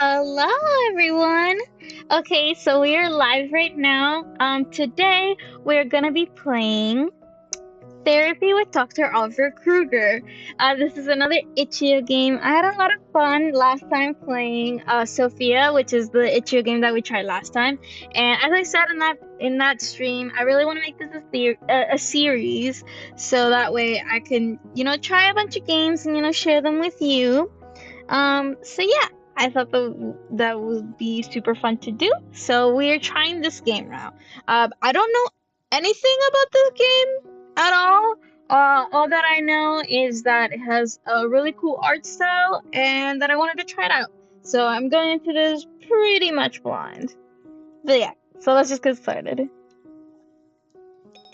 Hello, everyone. Okay, so we are live right now. Today we're gonna be playing Therapy with Dr. Oliver Krueger. This is another Itch.io game. I had a lot of fun last time playing Sophia, which is the Itch.io game that we tried last time. And as I said in that stream, I really want to make this a series, so that way I can try a bunch of games and share them with you. So yeah, I thought that would be super fun to do. So we're trying this game now. I don't know anything about this game at all. All that I know is that it has a really cool art style and that I wanted to try it out. So I'm going into this pretty much blind. But yeah, so let's just get started.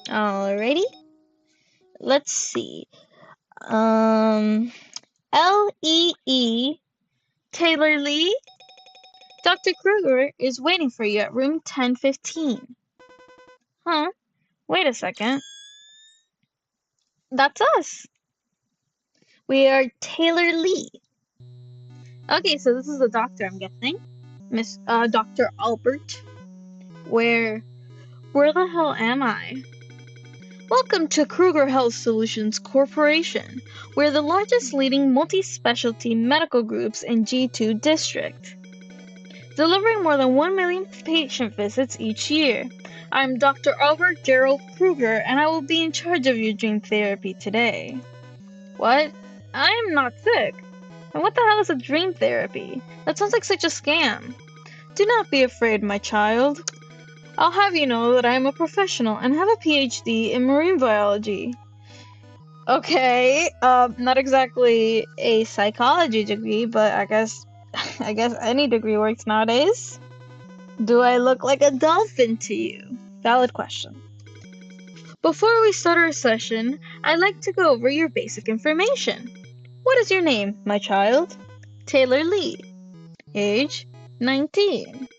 Alrighty. Let's see. Lee. Taylor Lee? Dr. Krueger is waiting for you at room 1015. Huh? Wait a second. That's us. We are Taylor Lee. Okay, so this is the doctor, I'm guessing. Dr. Albert. Where the hell am I? Welcome to Krueger Health Solutions Corporation. We're the largest leading multi-specialty medical groups in G2 district, delivering more than 1 million patient visits each year. I'm Dr. Albert Gerald Krueger, and I will be in charge of your dream therapy today. What? I am not sick. And what the hell is a dream therapy? That sounds like such a scam. Do not be afraid, my child. I'll have you know that I am a professional and have a PhD in marine biology. Okay, not exactly a psychology degree, but I guess any degree works nowadays. Do I look like a dolphin to you? Valid question. Before we start our session, I'd like to go over your basic information. What is your name, my child? Taylor Lee. Age? 19.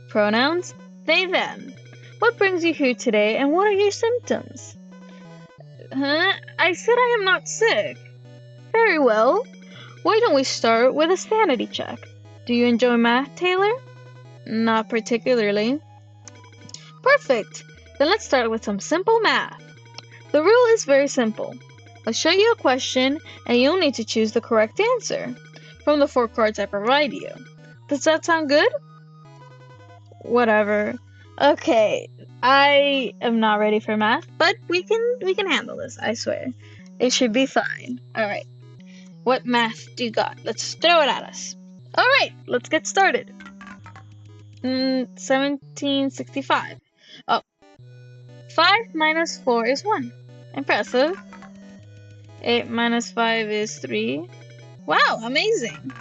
Pronouns? They, them. What brings you here today and what are your symptoms? Huh? I said I am not sick. Very well. Why don't we start with a sanity check? Do you enjoy math, Taylor? Not particularly. Perfect. Then let's start with some simple math. The rule is very simple. I'll show you a question and you'll need to choose the correct answer from the 4 cards I provide you. Does that sound good? Whatever. Okay, I am not ready for math, but we can handle this, I swear. It should be fine. Alright. What math do you got? Let's throw it at us. Alright, let's get started. 1765. Oh. 5 minus 4 is 1. Impressive. 8 minus 5 is 3. Wow, amazing.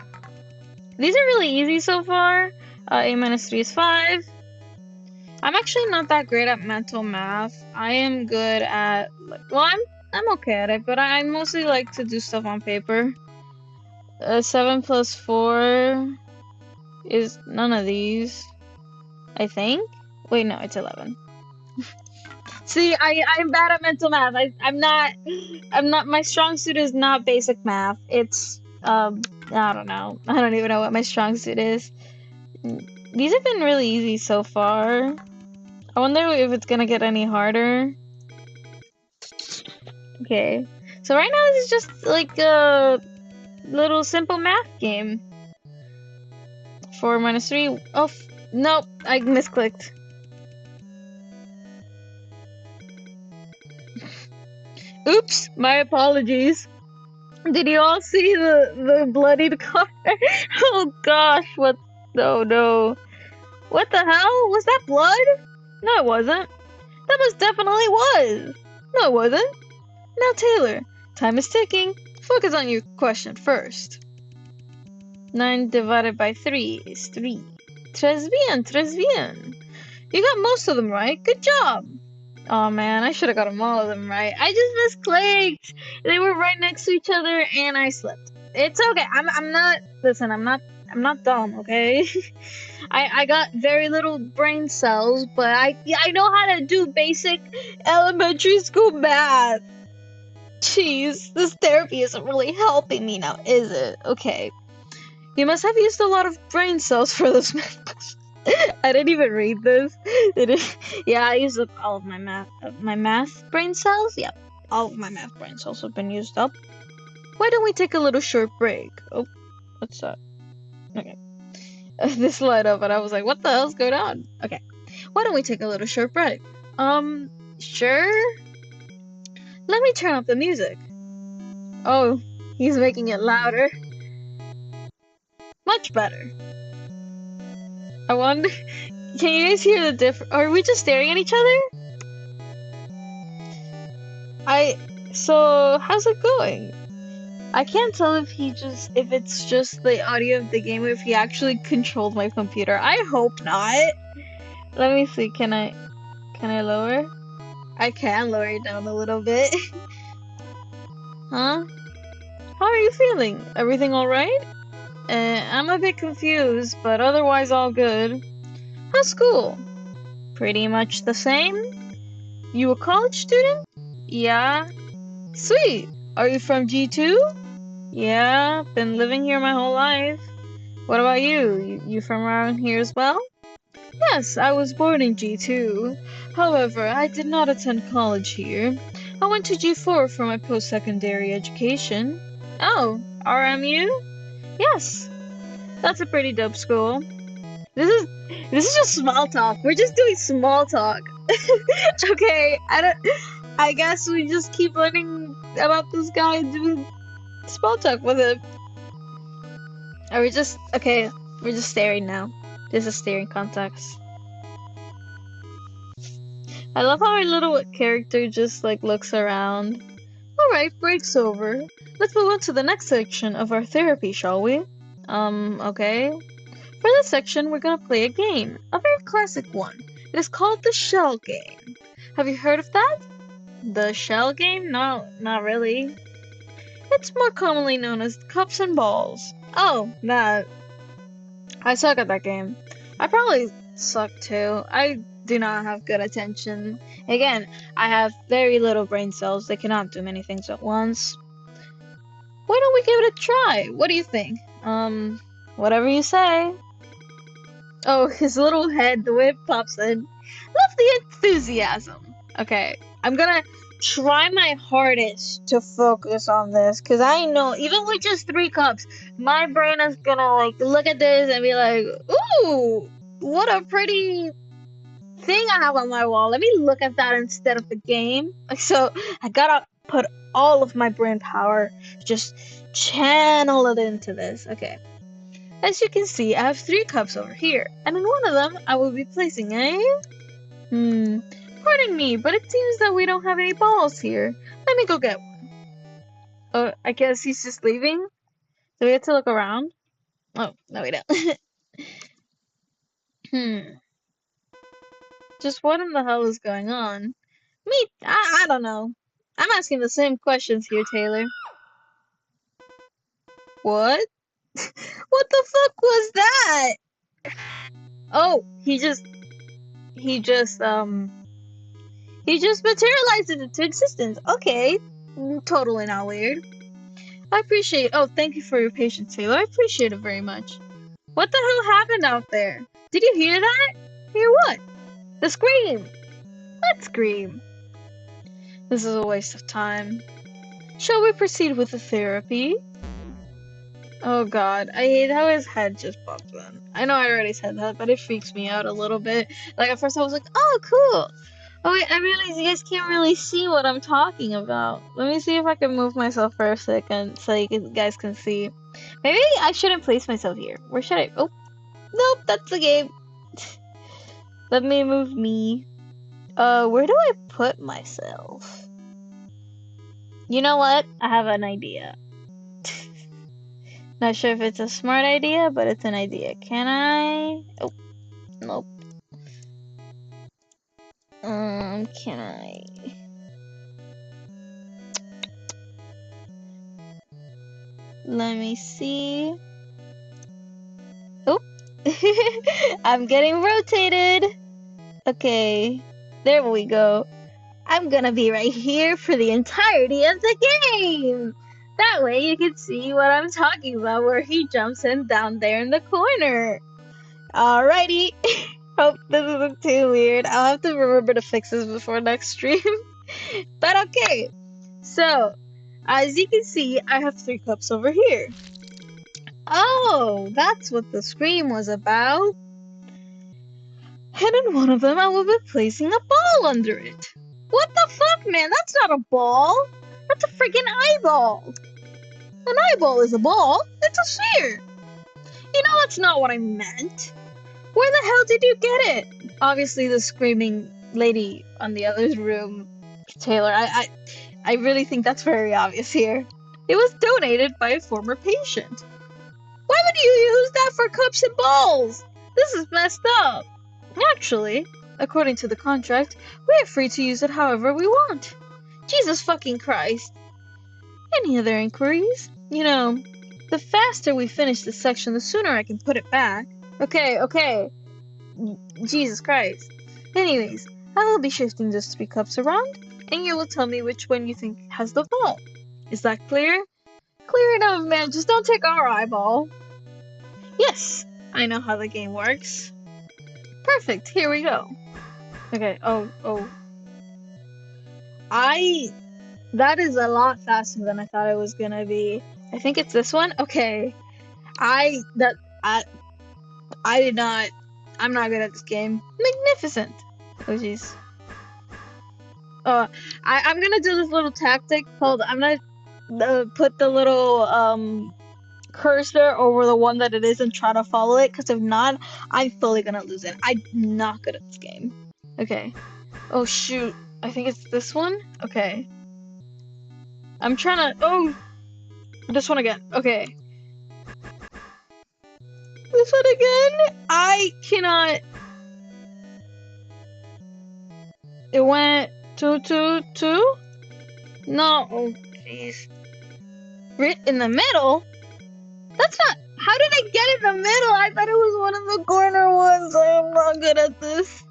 These are really easy so far. 8 minus 3 is 5. I'm actually not that great at mental math. I am good at, I'm okay at it, but I mostly like to do stuff on paper. 7 plus 4 is none of these, I think. Wait, no, it's 11. See, I'm bad at mental math. I'm not, my strong suit is not basic math. It's, I don't know. I don't even know what my strong suit is. These have been really easy so far. I wonder if it's gonna get any harder. Okay. So right now this is just like a little simple math game. 4 minus 3. Oh, nope. I misclicked. Oops, my apologies. Did you all see the bloodied card? Oh gosh, what? Oh no. What the hell? Was that blood? No, it wasn't. That most definitely was. No, it wasn't. Now, Taylor, time is ticking. Focus on your question first. 9 divided by 3 is 3. Tres bien. You got most of them right. Good job. Oh man, I should have gotten all of them right. I just misclicked. They were right next to each other and I slipped. It's okay. I'm not dumb, okay? I got very little brain cells, but I know how to do basic elementary school math. Jeez, this therapy isn't really helping me now, is it? Okay. You must have used a lot of brain cells for this math. I didn't even read this. Yeah, I used up all of my math brain cells. Yep, all of my math brain cells have been used up. Why don't we take a little short break? Oh, what's that? Okay. This light up and I was like, what the hell's going on? Okay. Why don't we take a little short break? Sure. Let me turn up the music. Oh, he's making it louder. Much better. I wonder, can you guys hear the difference? Are we just staring at each other? So how's it going? I can't tell if if it's just the audio of the game or if he actually controlled my computer. I hope not. Let me see, can I lower? I can lower it down a little bit. Huh? How are you feeling? Everything alright? I'm a bit confused, but otherwise all good. How's school? Pretty much the same. You a college student? Yeah. Sweet. Are you from G2? Yeah, been living here my whole life. What about you? You from around here as well? Yes, I was born in G2. However, I did not attend college here. I went to G4 for my post-secondary education. Oh, RMU? Yes, that's a pretty dope school. This is this is just small talk. We're just doing small talk. Okay, I guess we just keep learning about this guy and doing small talk with him. Are we just okay? We're just staring now. This is staring context. I love how our little character just like looks around. Alright, break's over. Let's move on to the next section of our therapy, shall we? Okay. For this section, we're gonna play a game. A very classic one. It is called the Shell Game. Have you heard of that? The Shell Game? No, not really. It's more commonly known as Cups and Balls. Oh, that. I suck at that game. I probably suck too. I do not have good attention. Again, I have very little brain cells. They cannot do many things at once. Why don't we give it a try? What do you think? Whatever you say. Oh, his little head, the way it pops in. Love the enthusiasm. Okay, I'm gonna try my hardest to focus on this, because I know, even with just 3 cups, my brain is gonna, like, look at this and be like, ooh, what a pretty thing I have on my wall. Let me look at that instead of the game. So, I gotta put all of my brain power, just channel it into this. Okay. As you can see, I have 3 cups over here, and in one of them, I will be placing a... Pardon me, but it seems that we don't have any balls here. Let me go get one. Oh, I guess he's just leaving? Do we have to look around? Oh, no we don't. Just what in the hell is going on? I don't know. I'm asking the same questions here, Taylor. What? What the fuck was that? Oh, he just materialized it into existence. Okay. Totally not weird. I appreciate thank you for your patience, Taylor. I appreciate it very much. What the hell happened out there? Did you hear that? Hear what? The scream! What scream? This is a waste of time. Shall we proceed with the therapy? Oh god, I hate how his head just pops in. I know I already said that, but it freaks me out a little bit. Like, at first I was like, oh, cool! Oh wait, I realize you guys can't really see what I'm talking about. Let me see if I can move myself for a second so guys can see. Maybe I shouldn't place myself here. Where should I? Oh, nope, that's the game. Let me move me. Where do I put myself? You know what? I have an idea. Not sure if it's a smart idea, but it's an idea. Can I? Oh, nope. Can I? Let me see. Oh, I'm getting rotated. Okay, there we go. I'm gonna be right here for the entirety of the game. That way you can see what I'm talking about, where he jumps in down there in the corner. Alrighty. Hope this isn't too weird. I'll have to remember to fix this before next stream. But okay. So, as you can see, I have 3 cups over here. Oh, that's what the scream was about. And in one of them, I will be placing a ball under it. What the fuck, man? That's not a ball. That's a freaking eyeball. An eyeball is a ball. It's a sphere. You know, that's not what I meant. Where the hell did you get it? Obviously, the screaming lady on the other room, Taylor. I really think that's very obvious here. It was donated by a former patient. Why would you use that for cups and balls? This is messed up. Actually, according to the contract, we are free to use it however we want. Jesus fucking Christ. Any other inquiries? You know, the faster we finish this section, the sooner I can put it back. Okay. Jesus Christ. Anyways, I will be shifting those 3 cups around, and you will tell me which one you think has the ball. Is that clear? Clear enough, man. Just don't take our eyeball. Yes, I know how the game works. Perfect, here we go. Okay, oh. That is a lot faster than I thought it was gonna be. I think it's this one? Okay. I'm not good at this game. Magnificent. Oh, jeez. I'm gonna do this little tactic called, I'm gonna put the little, cursor over the one that it is and try to follow it, because if not, I'm fully gonna lose it. I'm not good at this game. Okay. Oh, shoot. I think it's this one? Okay. I'm trying to... Oh! This one again. Okay. This one again? I cannot... It went 2, 2, 2? No. Oh, jeez. Right in the middle? That's not... How did I get in the middle? I thought it was one of the corner ones. I am not good at this.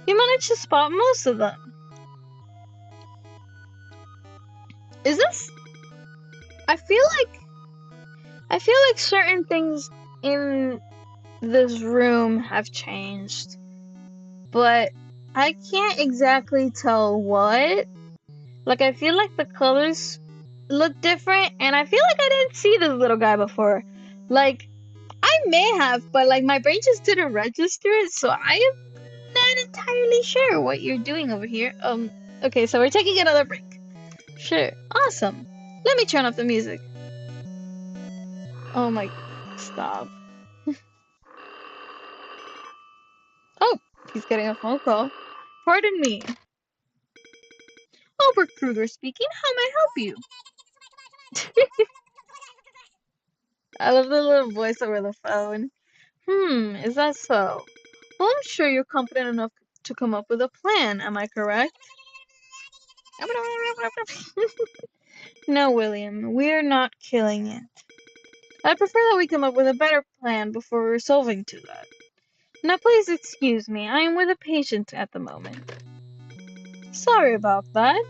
You managed to spot most of them. Is this... I feel like certain things in this room have changed, but I can't exactly tell what. Like, I feel like the colors look different, and I feel like I didn't see this little guy before. Like, I may have, but like my brain just didn't register it, so I am not entirely sure what you're doing over here. Okay, so we're taking another break. Sure, awesome. Let me turn off the music. Oh my, stop. Oh, he's getting a phone call. Pardon me. Albert Krueger speaking. How may I help you? I love the little voice over the phone. Is that so? Well, I'm sure you're competent enough to come up with a plan, am I correct? No, William, we're not killing it. I prefer that we come up with a better plan before resolving to that. Now, please excuse me, I am with a patient at the moment. Sorry about that.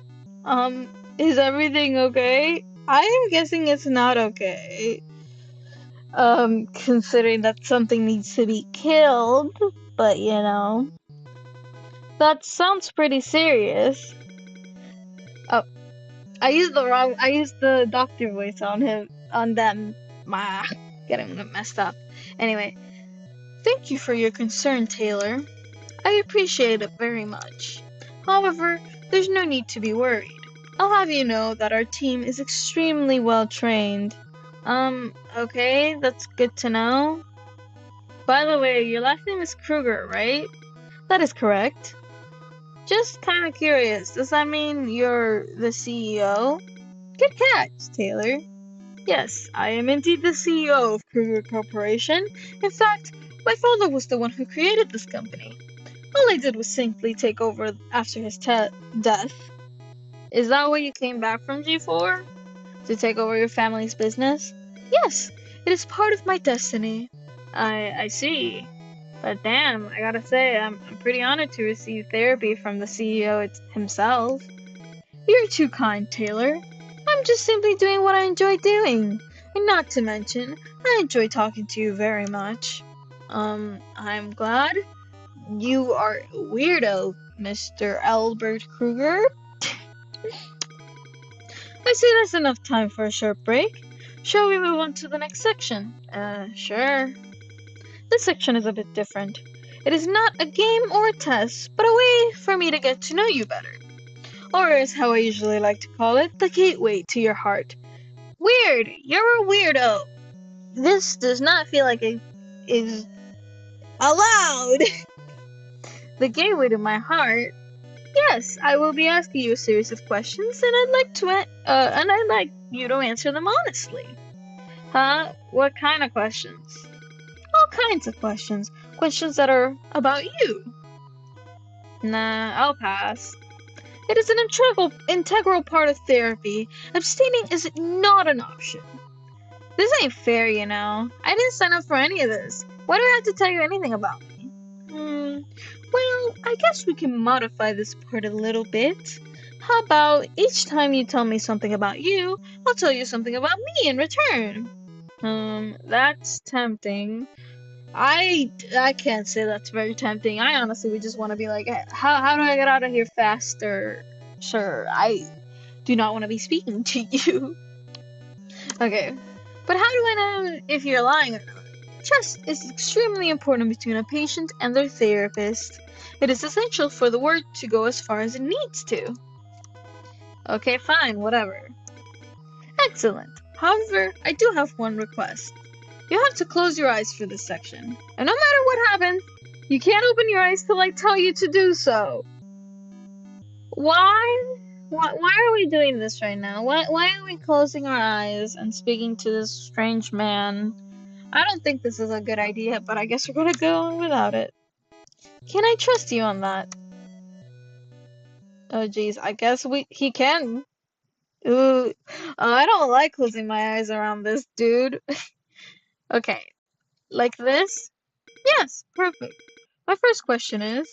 Is everything okay? I am guessing it's not okay. Considering that something needs to be killed, but you know. That sounds pretty serious. Oh, I used the doctor voice on them. Getting messed up. Anyway, thank you for your concern, Taylor. I appreciate it very much. However, there's no need to be worried. I'll have you know that our team is extremely well trained. Okay, that's good to know. By the way, your last name is Krueger, right? That is correct. Just kinda curious, does that mean you're the CEO? Good catch, Taylor. Yes, I am indeed the CEO of Krueger Corporation. In fact, my father was the one who created this company. All I did was simply take over after his death. Is that why you came back from G4? To take over your family's business? Yes, it is part of my destiny. I see. But damn, I gotta say, I'm pretty honored to receive therapy from the CEO himself. You're too kind, Taylor. I'm just simply doing what I enjoy doing. And not to mention, I enjoy talking to you very much. I'm glad you are a weirdo, Mr. Albert Krueger. I see that's enough time for a short break. Shall we move on to the next section? Sure. This section is a bit different. It is not a game or a test, but a way for me to get to know you better. Or as how I usually like to call it, the gateway to your heart. Weird! You're a weirdo! This does not feel like it is allowed! The gateway to my heart? Yes, I will be asking you a series of questions, and I'd like you to answer them honestly. Huh? What kind of questions? All kinds of questions. Questions that are about you. Nah, I'll pass. It is an integral part of therapy. Abstaining is not an option. This ain't fair, you know. I didn't sign up for any of this. Why do I have to tell you anything about me? Well, I guess we can modify this part a little bit. How about each time you tell me something about you, I'll tell you something about me in return? That's tempting. I can't say that's very tempting. I honestly would just want to be like, how do I get out of here faster? Sure, I do not want to be speaking to you. Okay, but how do I know if you're lying or not? Trust is extremely important between a patient and their therapist. It is essential for the word to go as far as it needs to. Okay, fine, whatever. Excellent. However, I do have one request. You have to close your eyes for this section. And no matter what happens, you can't open your eyes till I tell you to do so. Why? Why are we doing this right now? Why are we closing our eyes and speaking to this strange man? I don't think this is a good idea, but I guess we're gonna go on without it. Can I trust you on that? Oh geez, I guess he can. Ooh, I don't like closing my eyes around this dude. Okay, like this? Yes, perfect. My first question is,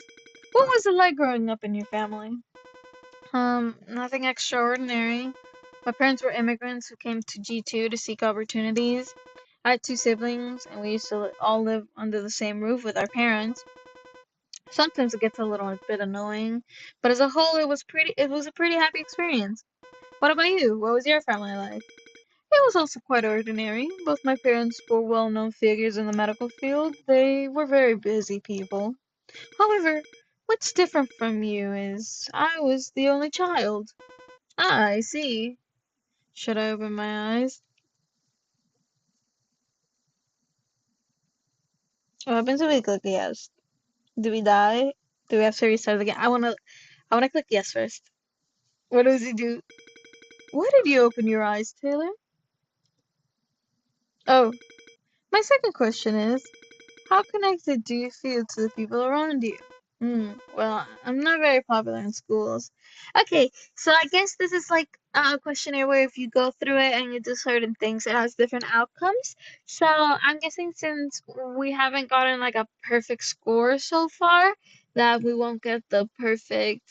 what was it like growing up in your family? Nothing extraordinary. My parents were immigrants who came to G2 to seek opportunities. I had two siblings, and we used to all live under the same roof with our parents. Sometimes it gets a little bit annoying, but as a whole, it was a pretty happy experience. What about you? What was your family like? It was also quite ordinary. Both my parents were well-known figures in the medical field. They were very busy people. However, what's different from you is I was the only child. Ah, I see. Should I open my eyes? What happens if we click yes? Do we die? Do we have to restart again? I wanna click yes first. What does it do? Why did you open your eyes, Taylor? Oh, my second question is, how connected do you feel to the people around you? Well, I'm not very popular in schools. Okay, so I guess this is like a questionnaire where if you go through it and you do certain things, it has different outcomes. So I'm guessing since we haven't gotten like a perfect score so far, that we won't get the perfect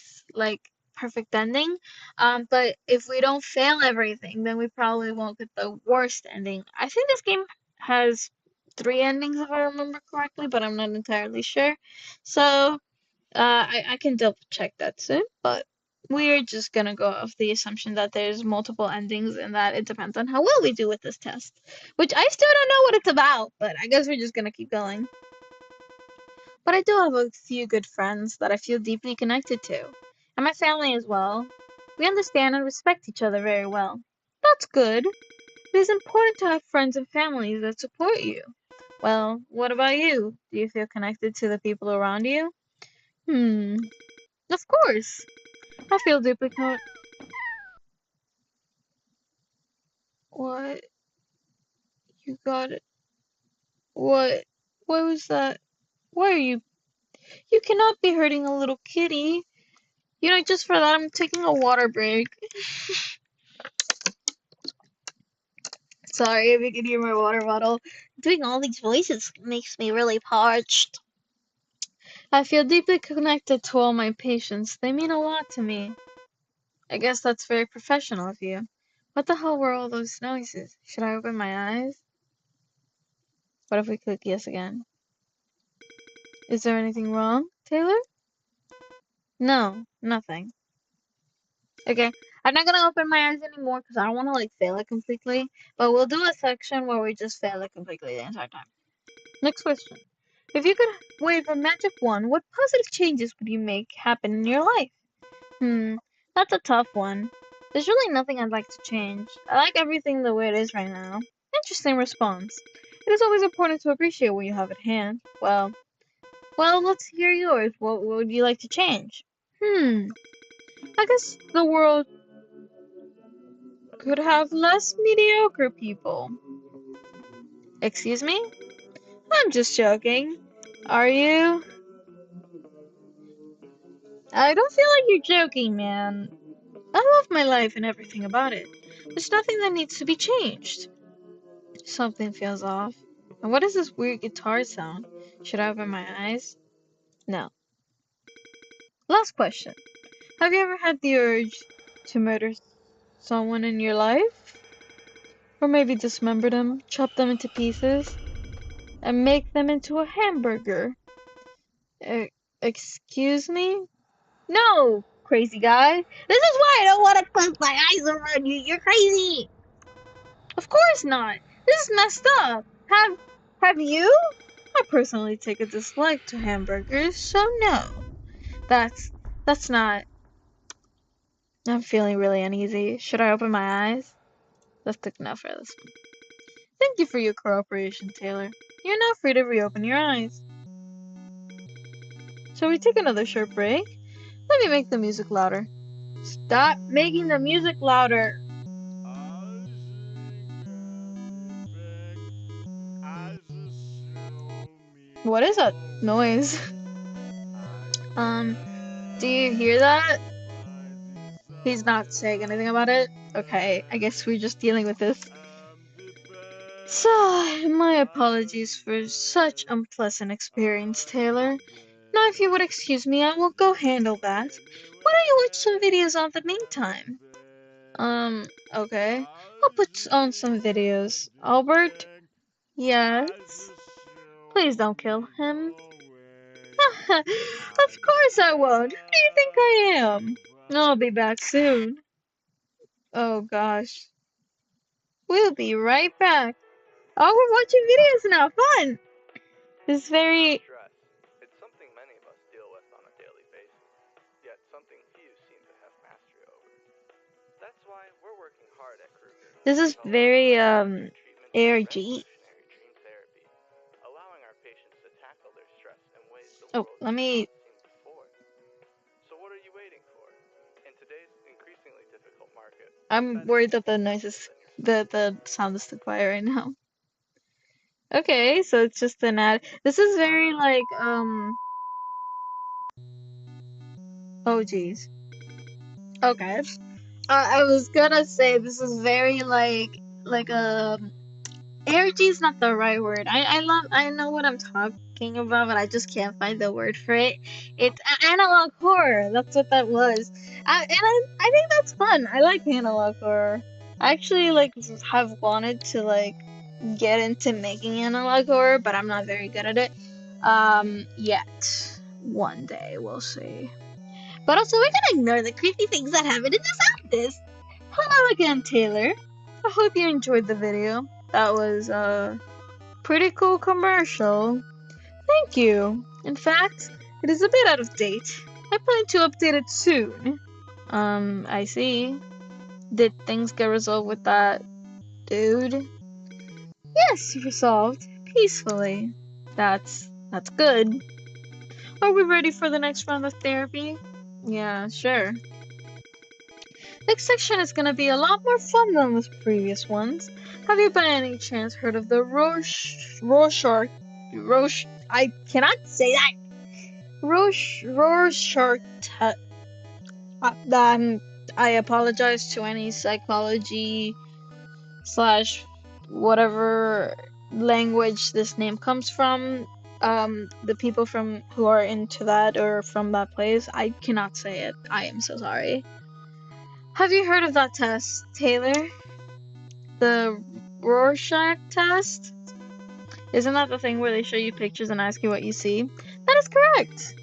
ending. But if we don't fail everything, then we probably won't get the worst ending. I think this game has three endings if I remember correctly, but I'm not entirely sure. So I can double check that soon, but we're just gonna go off the assumption that there's multiple endings and that it depends on how well we do with this test. Which I still don't know what it's about, but I guess we're just gonna keep going. But I do have a few good friends that I feel deeply connected to. And my family as well. We understand and respect each other very well. That's good. It is important to have friends and families that support you. Well, what about you? Do you feel connected to the people around you? Hmm, of course. I feel deeply What? You got it. What? What was that? Why are you? You cannot be hurting a little kitty. You know, just for that, I'm taking a water break. Sorry if you can hear my water bottle. Doing all these voices makes me really parched. I feel deeply connected to all my patients. They mean a lot to me. I guess that's very professional of you. What the hell were all those noises? Should I open my eyes? What if we click yes again? Is there anything wrong, Taylor? No, nothing. Okay, I'm not gonna open my eyes anymore because I don't want to like fail it completely. But we'll do a section where we just fail it completely the entire time. Next question. If you could wave a magic wand, what positive changes would you make happen in your life? Hmm, that's a tough one. There's really nothing I'd like to change. I like everything the way it is right now. Interesting response. It is always important to appreciate what you have at hand. Well, let's hear yours. What would you like to change? I guess the world could have less mediocre people. Excuse me? I'm just joking. Are you? I don't feel like you're joking, man. I love my life and everything about it. There's nothing that needs to be changed. Something feels off. And what is this weird guitar sound? Should I open my eyes? No. Last question. Have you ever had the urge to murder someone in your life? Or maybe dismember them, chop them into pieces, and make them into a hamburger? Uh, excuse me? No, crazy guy. This is why I don't want to close my eyes around you. You're crazy. Of course not. This is messed up. Have you? I personally take a dislike to hamburgers, so no. That's that's not. I'm feeling really uneasy. Should I open my eyes? That's took enough for this one. Thank you for your cooperation, Taylor. You're now free to reopen your eyes. Shall we take another short break? Let me make the music louder. Stop making the music louder. What is that noise? Do you hear that? He's not saying anything about it. Okay, I guess we're just dealing with this. So, my apologies for such unpleasant experience, Taylor. Now, if you would excuse me, I will go handle that. Why don't you watch some videos on the meantime? Okay. I'll put on some videos. Albert? Yes? Please don't kill him. Of course I won't. Who do you think I am? I'll be back soon. Oh gosh. We'll be right back. Oh, we're watching videos now. Fun! It's very... It's something many of us deal with on a daily basis, yet something few seem to have mastery over. That's why we're working hard at Krueger This to is develop very, treatment ARG. revolutionary dream therapy, allowing our patients to tackle their stress in ways the Oh, world let has me... not seen before. So what are you waiting for? In today's increasingly difficult market, I'm worried that the noise is... The sound is too quiet right now. Okay, so it's just an ad. This is very, like, Oh, geez. Okay. I was gonna say this is very, like, ARG is not the right word. I know what I'm talking about, but I just can't find the word for it. It's analog horror. That's what that was. I think that's fun. I like analog horror. I actually like have wanted to like get into making analog horror, but I'm not very good at it. Yet one day we'll see. But also we're gonna ignore the creepy things that happen in this office. Hello again, Taylor. I hope you enjoyed the video. That was pretty cool commercial. Thank you. In fact, it is a bit out of date. I plan to update it soon. I see. Did things get resolved with that dude? Yes, resolved. Peacefully. That's good. Are we ready for the next round of therapy? Yeah, sure. Next section is gonna be a lot more fun than the previous ones. Have you by any chance heard of the Rorschach, I cannot say that! Rorschach test. I apologize to any psychology slash whatever language this name comes from. The people from who are into that or from that place, I cannot say it. I am so sorry. Have you heard of that test, Taylor? the Rorschach test? Isn't that the thing where they show you pictures and ask you what you see? That is correct!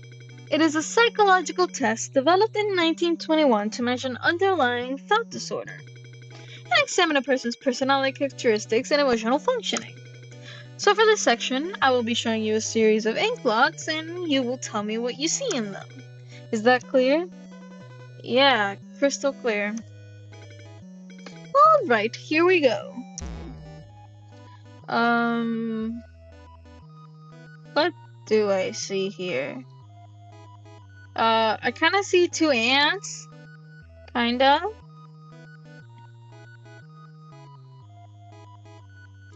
It is a psychological test developed in 1921 to measure an underlying thought disorder and examine a person's personality characteristics and emotional functioning. So for this section, I will be showing you a series of ink blots and you will tell me what you see in them. Is that clear? Yeah, crystal clear. Alright, here we go. Um, what do I see here? I kind of see two ants, kinda,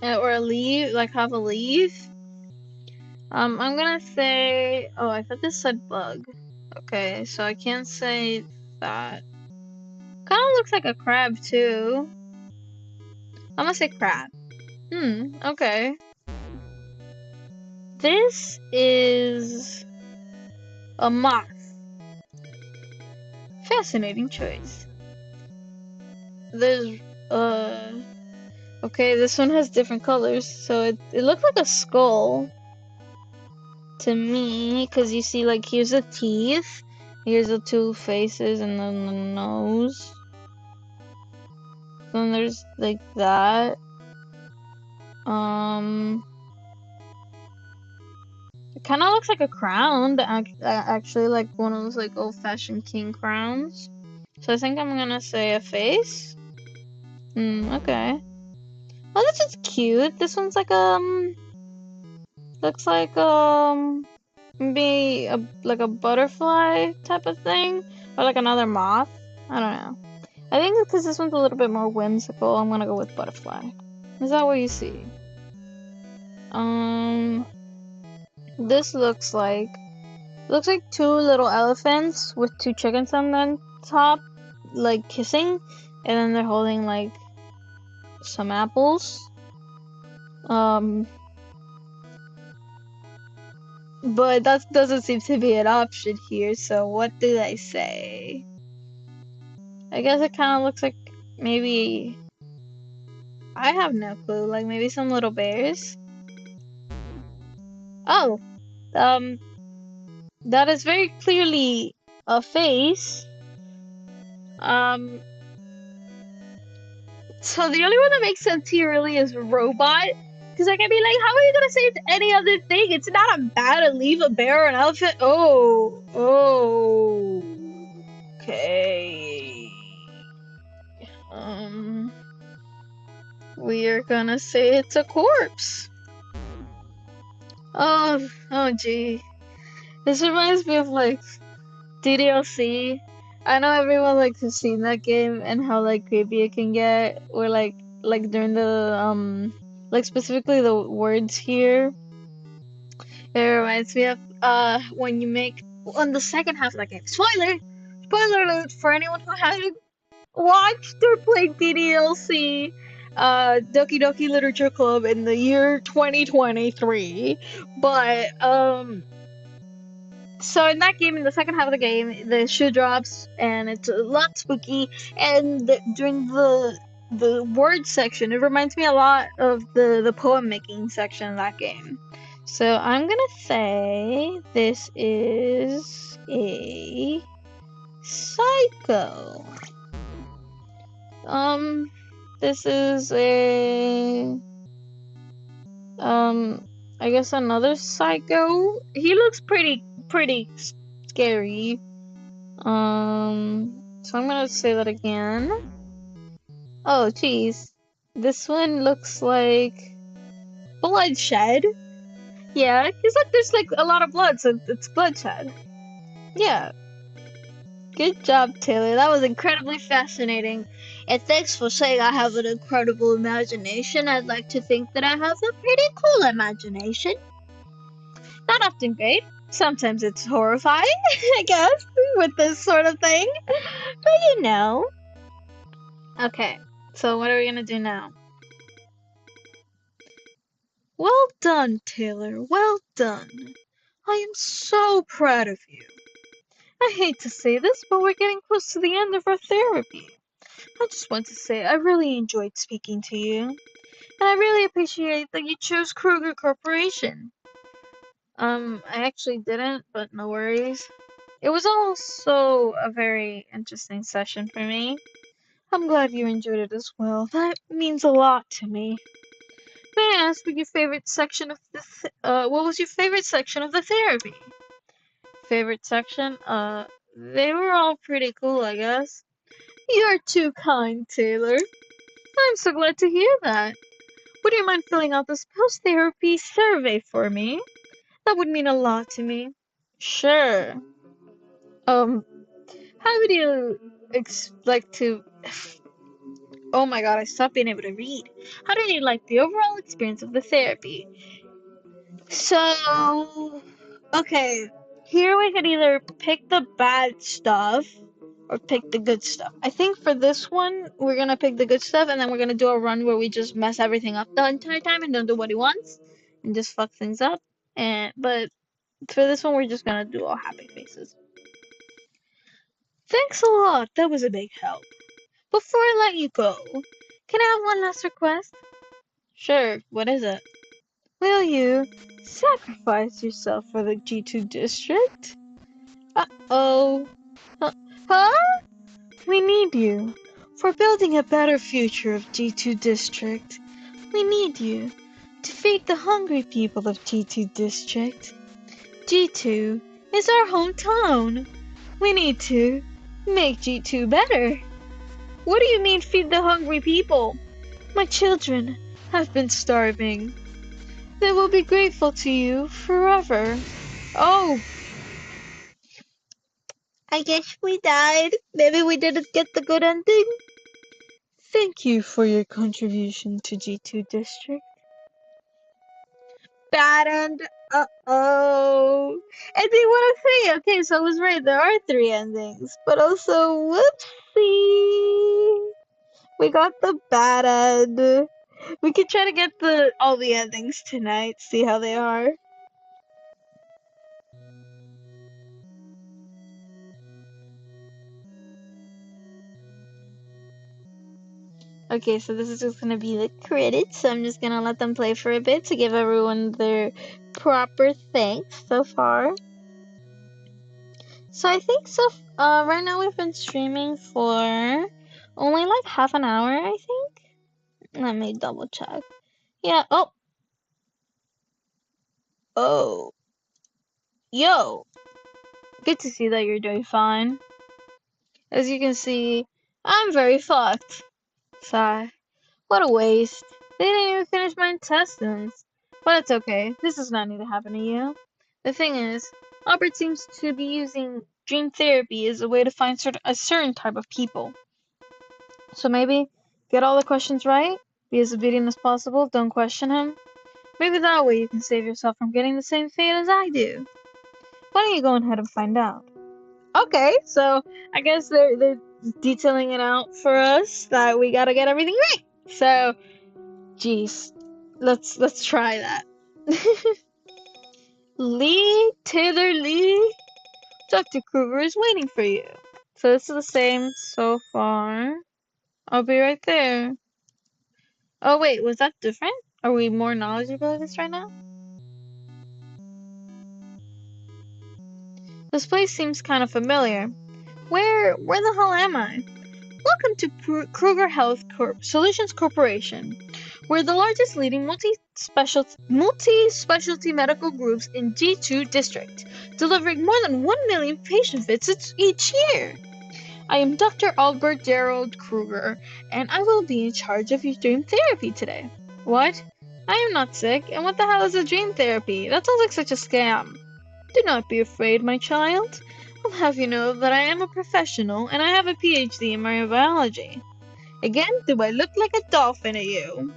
or a leaf, like half a leaf. I'm gonna say, oh, I thought this said bug. Okay, so I can't say that. Kind of looks like a crab too. I'm gonna say crab. Okay. This is a moth. Fascinating choice. There's, okay, this one has different colors, so it looks like a skull to me, because you see, like, here's the teeth, here's the two faces, and then the nose. Then there's, like, that. It kind of looks like a crown, actually, like one of those, like, old-fashioned king crowns. So I think I'm gonna say a face. Okay. Oh, this is cute. This one's like, looks like, maybe like a butterfly type of thing, or like another moth. I don't know. I think because this one's a little bit more whimsical, I'm gonna go with butterfly. Is that what you see? This looks like two little elephants with two chickens on the top, like kissing, and then they're holding like some apples. But that doesn't seem to be an option here, so what did I say? I guess it kind of looks like maybe, I have no clue, like maybe some little bears? Oh, um, that is very clearly a face. So the only one that makes sense here really is robot. Because I can be like, how are you gonna say it's any other thing? It's not a bat, a leaf, a bear, or an elephant. Okay. We are gonna say it's a corpse. Oh, gee. This reminds me of like DDLC. I know everyone like has seen that game and how like creepy it can get, or like during the like specifically the words here. It reminds me of when you make on the second half of that game. Spoiler alert for anyone who hasn't watched or played DDLC, Doki Doki Literature Club in the year 2023. But so in that game, in the second half of the game, the shoe drops and it's a lot spooky. And during the word section, it reminds me a lot of the poem making section of that game. So I'm gonna say this is a psycho. This is a I guess another psycho. He looks pretty scary. So I'm gonna say that again. Oh, geez. This one looks like bloodshed. Yeah, because like there's like a lot of blood, so it's bloodshed. Yeah. Good job, Taylor. That was incredibly fascinating. And thanks for saying I have an incredible imagination. I'd like to think that I have a pretty cool imagination. Not often great. Sometimes it's horrifying, I guess, with this sort of thing. But you know. Okay, so what are we gonna do now? Well done, Taylor. Well done. I am so proud of you. I hate to say this, but we're getting close to the end of our therapy. I just want to say I really enjoyed speaking to you, and I really appreciate that you chose Krueger Corporation. I actually didn't, but no worries. It was also a very interesting session for me. I'm glad you enjoyed it as well. That means a lot to me. May I ask what your favorite section of what was your favorite section of the therapy? Favorite section? They were all pretty cool, I guess. You're too kind, Taylor. I'm so glad to hear that. Would you mind filling out this post-therapy survey for me? That would mean a lot to me. Sure. Um, how would you like to... Oh my god, I stopped being able to read. How did you like the overall experience of the therapy? So, okay, here we could either pick the bad stuff or pick the good stuff. I think for this one, we're gonna pick the good stuff, and then we're gonna do a run where we just mess everything up the entire time and don't do what he wants, and just fuck things up. But for this one, we're just gonna do all happy faces. Thanks a lot. That was a big help. Before I let you go, can I have one last request? Sure. What is it? Will you sacrifice yourself for the G2 district? Uh-oh. Huh? We need you. For building a better future of G2 district. We need you. To feed the hungry people of G2 district. G2 is our hometown. We need to make G2 better. What do you mean feed the hungry people? My children have been starving. They will be grateful to you forever. Oh, I guess we died. Maybe we didn't get the good ending. Thank you for your contribution to G2 District. Bad end. Uh-oh. Ending 103. Okay, so I was right. There are 3 endings. But also, whoopsie. We got the bad end. We could try to get all the endings tonight. See how they are. Okay, so this is just gonna be the credits, so I'm just gonna let them play for a bit to give everyone their proper thanks so far. So I think right now we've been streaming for only like half an hour, I think. Let me double check. Yeah, oh, yo. Good to see that you're doing fine. As you can see, I'm very fucked. Sigh. What a waste. They didn't even finish my intestines. But it's okay. This does not need to happen to you. The thing is, Albert seems to be using dream therapy as a way to find a certain type of people. So maybe get all the questions right, be as obedient as possible, don't question him. Maybe that way you can save yourself from getting the same fate as I do. Why don't you go ahead and find out? Okay, so I guess they're detailing it out for us that we gotta get everything right. So jeez, let's try that. Taylor Lee, Dr. Krueger is waiting for you. So this is the same so far. I'll be right there. Oh wait, was that different? Are we more knowledgeable of this right now? This place seems kind of familiar. Where the hell am I? Welcome to Krueger Health Solutions Corporation. We're the largest leading multi-specialty medical groups in G2 district, delivering more than 1 million patient visits each year. I am Dr. Albert Gerald Krueger, and I will be in charge of your dream therapy today. What? I am not sick, and what the hell is a dream therapy? That sounds like such a scam. Do not be afraid, my child. I'll have you know that I am a professional, and I have a PhD in marine biology. Again, do I look like a dolphin to you?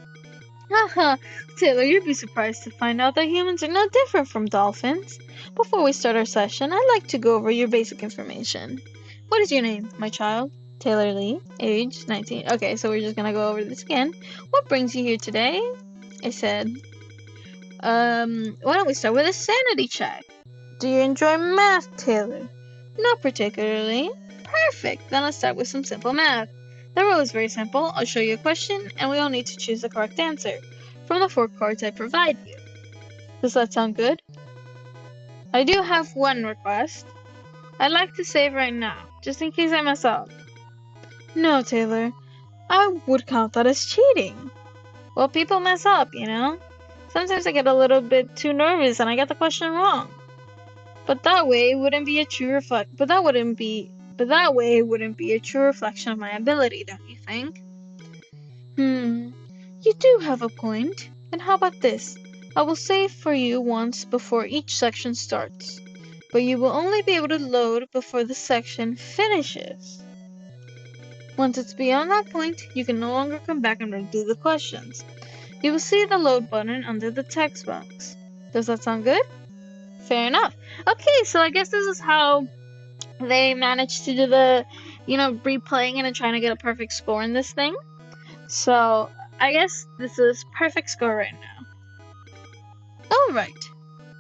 Haha, Taylor, you'd be surprised to find out that humans are no different from dolphins. Before we start our session, I'd like to go over your basic information. What is your name, my child? Taylor Lee, age 19. Okay, so we're just gonna go over this again. What brings you here today? I said, why don't we start with a sanity check? Do you enjoy math, Taylor? Not particularly. Perfect. Then let's start with some simple math. The rule is very simple. I'll show you a question, and we all need to choose the correct answer from the 4 cards I provide you. Does that sound good? I do have one request. I'd like to save right now, just in case I mess up. No, Taylor. I would count that as cheating. Well, people mess up, you know? Sometimes I get a little bit too nervous and I get the question wrong. But that way it wouldn't be a true a true reflection of my ability, don't you think? You do have a point. And how about this? I will save for you once before each section starts, but you will only be able to load before the section finishes. Once it's beyond that point, you can no longer come back and redo the questions. You will see the load button under the text box. Does that sound good? Fair enough. Okay, so I guess this is how they managed to do the, replaying it and trying to get a perfect score in this thing. So I guess this is perfect score right now. Alright.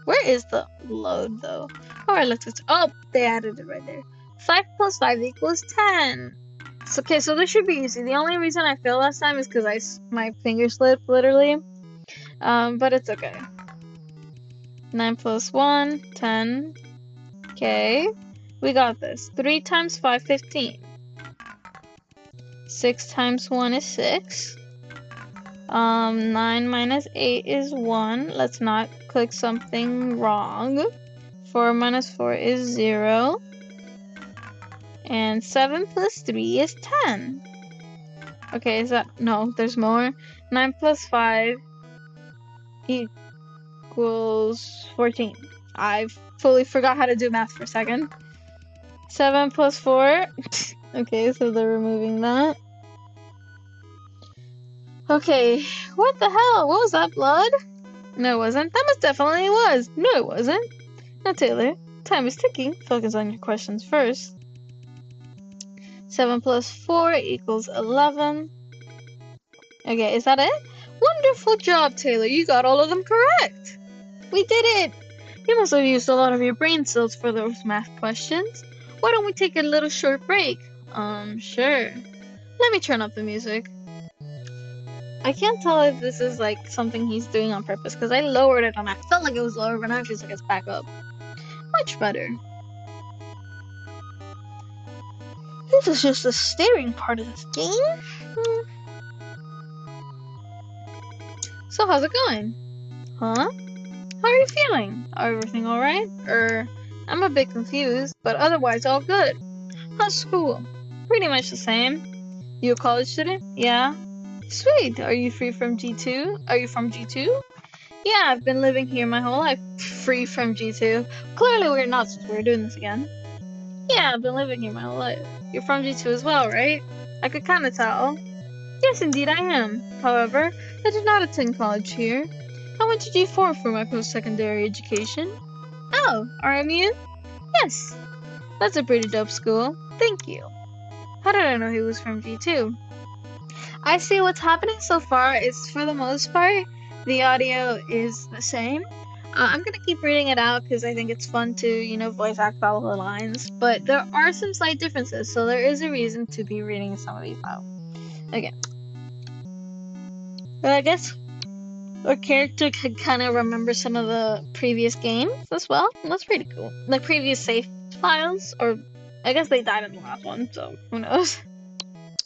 Where is the load though? Alright, oh, they added it right there. 5 plus 5 equals 10. Okay, so this should be easy. The only reason I failed last time is because my finger slipped, literally. But it's okay. 9 plus 1, 10. Okay. We got this. 3 times 5, 15. 6 times 1 is 6. 9 minus 8 is 1. Let's not click something wrong. 4 minus 4 is 0. And 7 plus 3 is 10. Okay, no, there's more. 9 plus 5 equals 14. I fully forgot how to do math for a second. 7 plus 4. Okay, so they're removing that. Okay, what the hell? What was that, blood? No, it wasn't. That most definitely was. No, it wasn't. Now, Taylor, time is ticking. Focus on your questions first. 7 plus 4 equals 11. Okay, is that it? Wonderful job, Taylor. You got all of them correct. We did it. You must have used a lot of your brain cells for those math questions. Why don't we take a little short break? Sure. Let me turn up the music. I can't tell if this is like something he's doing on purpose because I lowered it and I felt like it was lower, but now it feels like it's back up. Much better. This is just the staring part of this game. So how's it going? Huh? How are you feeling? Everything alright? I'm a bit confused, but otherwise all good. How's school? Pretty much the same. You a college student? Yeah. Sweet. Are you free from G2? Are you from G2? Yeah, I've been living here my whole life. Free from G2. Clearly we're not since we're doing this again. Yeah, I've been living here my whole life. You're from G2 as well, right? I could kinda tell. Yes, indeed I am. However, I did not attend college here. I went to G4 for my post-secondary education. Oh, RMU? Yes. That's a pretty dope school. Thank you. How did I know he was from G2? I see what's happening so far is, for the most part, the audio is the same. I'm gonna keep reading it out because I think it's fun to, voice act all the lines. But there are some slight differences, so there is a reason to be reading some of these out. Okay. But I guess our character could kind of remember some of the previous games as well. That's pretty cool. Like previous save files, or I guess they died in the last one, so who knows.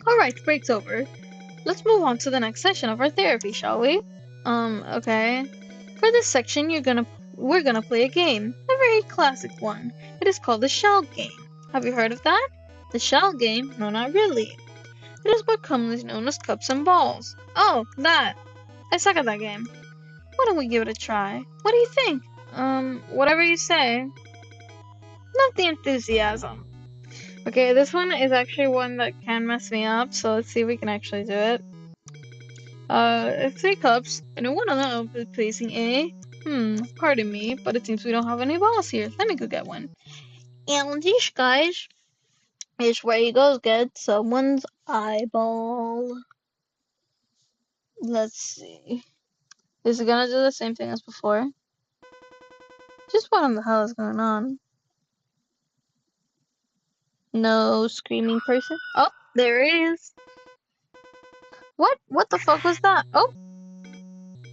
Alright, break's over. Let's move on to the next session of our therapy, shall we? Okay. For this section, we're gonna play a game. A very classic one. It is called the shell game. Have you heard of that? The shell game? No, not really. It is more commonly known as cups and balls. Oh, that. I suck at that game. Why don't we give it a try? What do you think? Whatever you say. Not the enthusiasm. Okay, this one is actually one that can mess me up, so let's see if we can actually do it. 3 cups, and one of them is facing A. Pardon me, but it seems we don't have any balls here. Let me go get one. And this, guys, is where you go get someone's eyeball. Let's see. Is it gonna do the same thing as before? Just what in the hell is going on? No screaming person? Oh, there it is. What? What the fuck was that? Oh,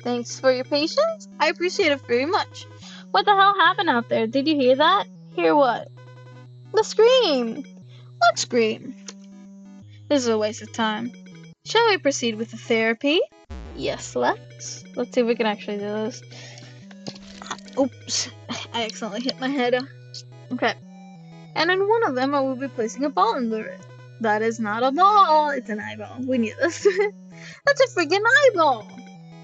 thanks for your patience. I appreciate it very much. What the hell happened out there? Did you hear that? Hear what? The scream! What scream? This is a waste of time. Shall we proceed with the therapy? Yes, let's. Let's see if we can actually do this. Oops, I accidentally hit my head. Okay. And in one of them, I will be placing a ball under it. That is not a ball, it's an eyeball. We need this. That's a freaking eyeball!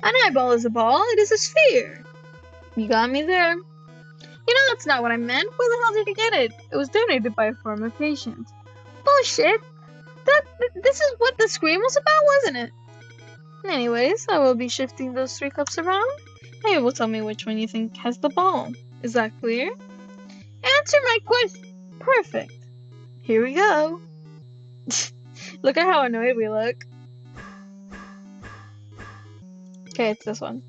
An eyeball is a ball, it is a sphere. You got me there. You know, that's not what I meant. Where the hell did you get it? It was donated by a former patient. Bullshit! This is what the scream was about, wasn't it? Anyways, I will be shifting those 3 cups around, and you will tell me which one you think has the ball. Is that clear? Answer my question! Perfect. Here we go. Look at how annoyed we look. Okay, it's this one.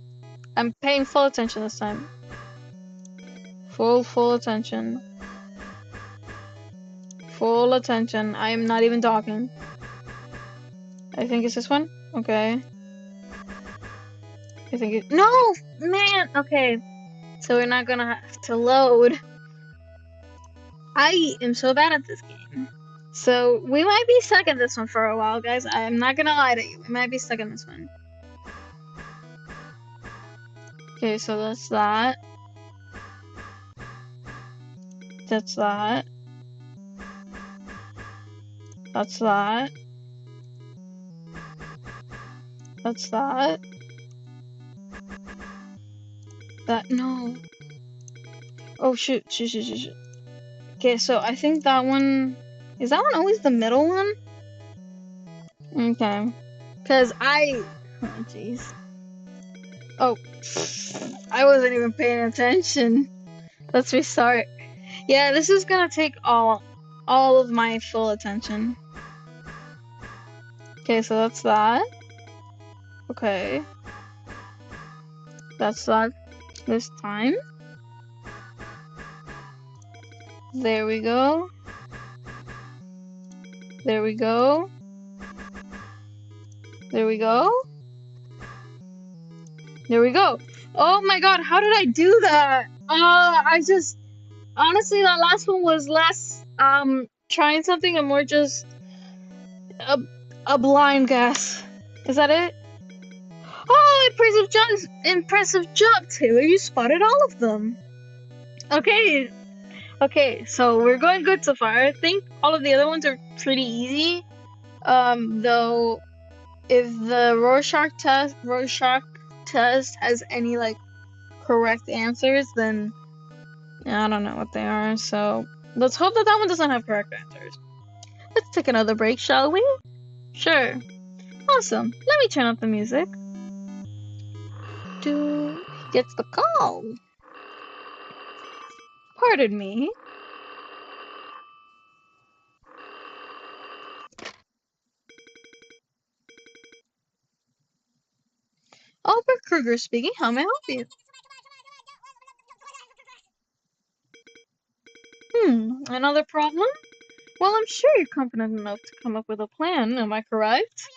I'm paying full attention this time. Full attention. Full attention. I am not even talking. I think it's this one. Okay. I think it. No! Man! Okay. So we're not gonna have to load. I am so bad at this game. So we might be stuck in this one for a while, guys. I'm not gonna lie to you. We might be stuck in this one. Okay, so that's that. That's that. That's that. That's that. That, no. Oh, shoot. Okay, so I think that one... Is that one always the middle one? Okay. Because I... Oh, jeez. Oh. I wasn't even paying attention. Let's restart. Yeah, this is gonna take all of my full attention. Okay, so that's that. Okay. That's that this time. There we go. There we go. There we go. There we go. Oh my god, how did I do that? I just... Honestly, that last one was less, trying something and more just a blind guess. Is that it? Oh, impressive job, Taylor. You spotted all of them. Okay. Okay, so we're going good so far. I think all of the other ones are pretty easy. Though, if the Rorschach test has any, like, correct answers, then I don't know what they are. So let's hope that one doesn't have correct answers. Let's take another break, shall we? Sure. Awesome. Let me turn up the music. Gets the call. Pardon me. Albert Krueger speaking. How may I help you? Another problem? Well, I'm sure you're competent enough to come up with a plan. Am I correct?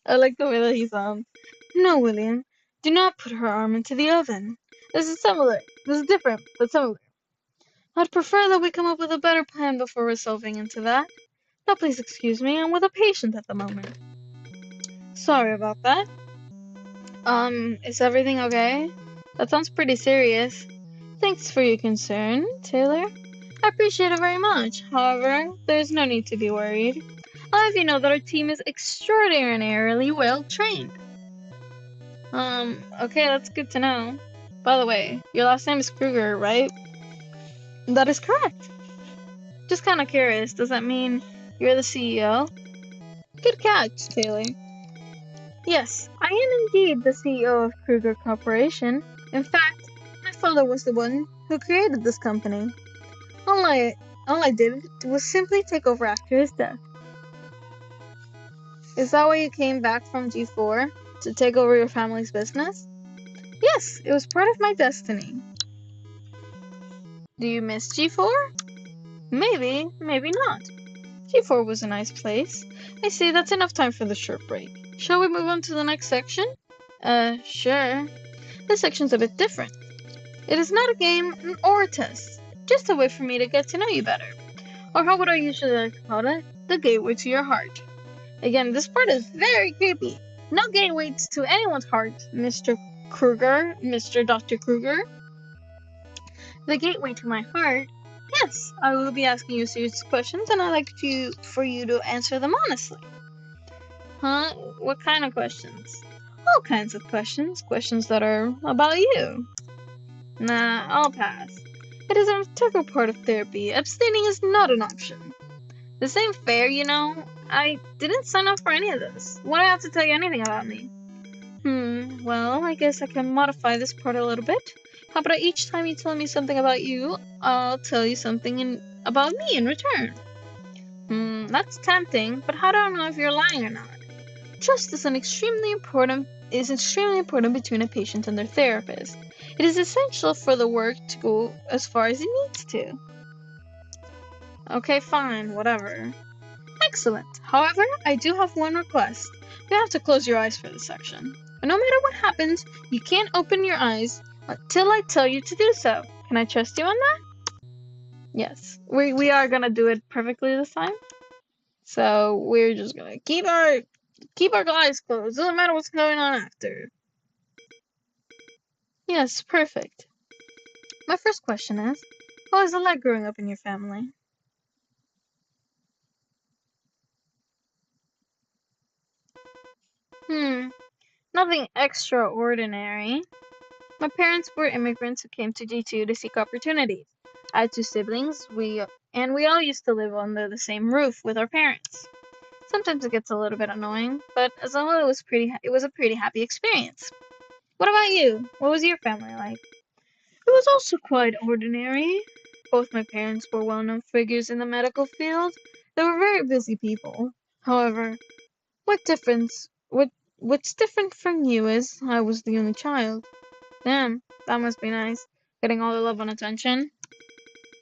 I like the way that he sounds. No, William. Do not put her arm into the oven. This is similar. This is different, but similar. I'd prefer that we come up with a better plan before resolving into that. Now please excuse me, I'm with a patient at the moment. Sorry about that. Is everything okay? That sounds pretty serious. Thanks for your concern, Taylor. I appreciate it very much. However, there's no need to be worried. I'll have you know that our team is extraordinarily well trained. Okay, that's good to know. By the way, your last name is Krueger, right? That is correct. Just kind of curious, does that mean you're the CEO? Good catch, Taylor. Yes, I am indeed the CEO of Krueger Corporation. In fact, my father was the one who created this company. All I did was simply take over after his death. Is that why you came back from G4? To take over your family's business? Yes, it was part of my destiny. Do you miss G4? Maybe, maybe not. G4 was a nice place, I see, that's enough time for the short break. Shall we move on to the next section? Sure. This section's a bit different. It is not a game or a test, just a way for me to get to know you better. Or how would I usually like to call it? The gateway to your heart. Again, this part is very creepy. No gateways to anyone's heart, Mr. Krueger, Mr. Dr. Krueger. The gateway to my heart? Yes, I will be asking you serious questions and I'd like for you to answer them honestly. Huh? What kind of questions? All kinds of questions. Questions that are about you. Nah, I'll pass. It is an integral part of therapy. Abstaining is not an option. This ain't fair, you know? I didn't sign up for any of this. Why do I have to tell you anything about me? Well, I guess I can modify this part a little bit. How about each time you tell me something about you, I'll tell you something about me in return? That's tempting, but how do I know if you're lying or not? Trust is extremely important between a patient and their therapist. It is essential for the work to go as far as it needs to. Okay, fine, whatever. Excellent. However, I do have one request. You have to close your eyes for this section. But no matter what happens, you can't open your eyes until I tell you to do so. Can I trust you on that? Yes. We are gonna do it perfectly this time. So we're just gonna keep our eyes closed. Doesn't matter what's going on after. Yes, perfect. My first question is, how is it like growing up in your family? Hmm, nothing extraordinary. My parents were immigrants who came to G2 to seek opportunities. I had two siblings, we all used to live under the same roof with our parents. Sometimes it gets a little bit annoying, but as a whole it was a pretty happy experience. What about you? What was your family like? It was also quite ordinary. Both my parents were well-known figures in the medical field. They were very busy people. However, what's different from you is I was the only child. Damn, that must be nice. Getting all the love and attention.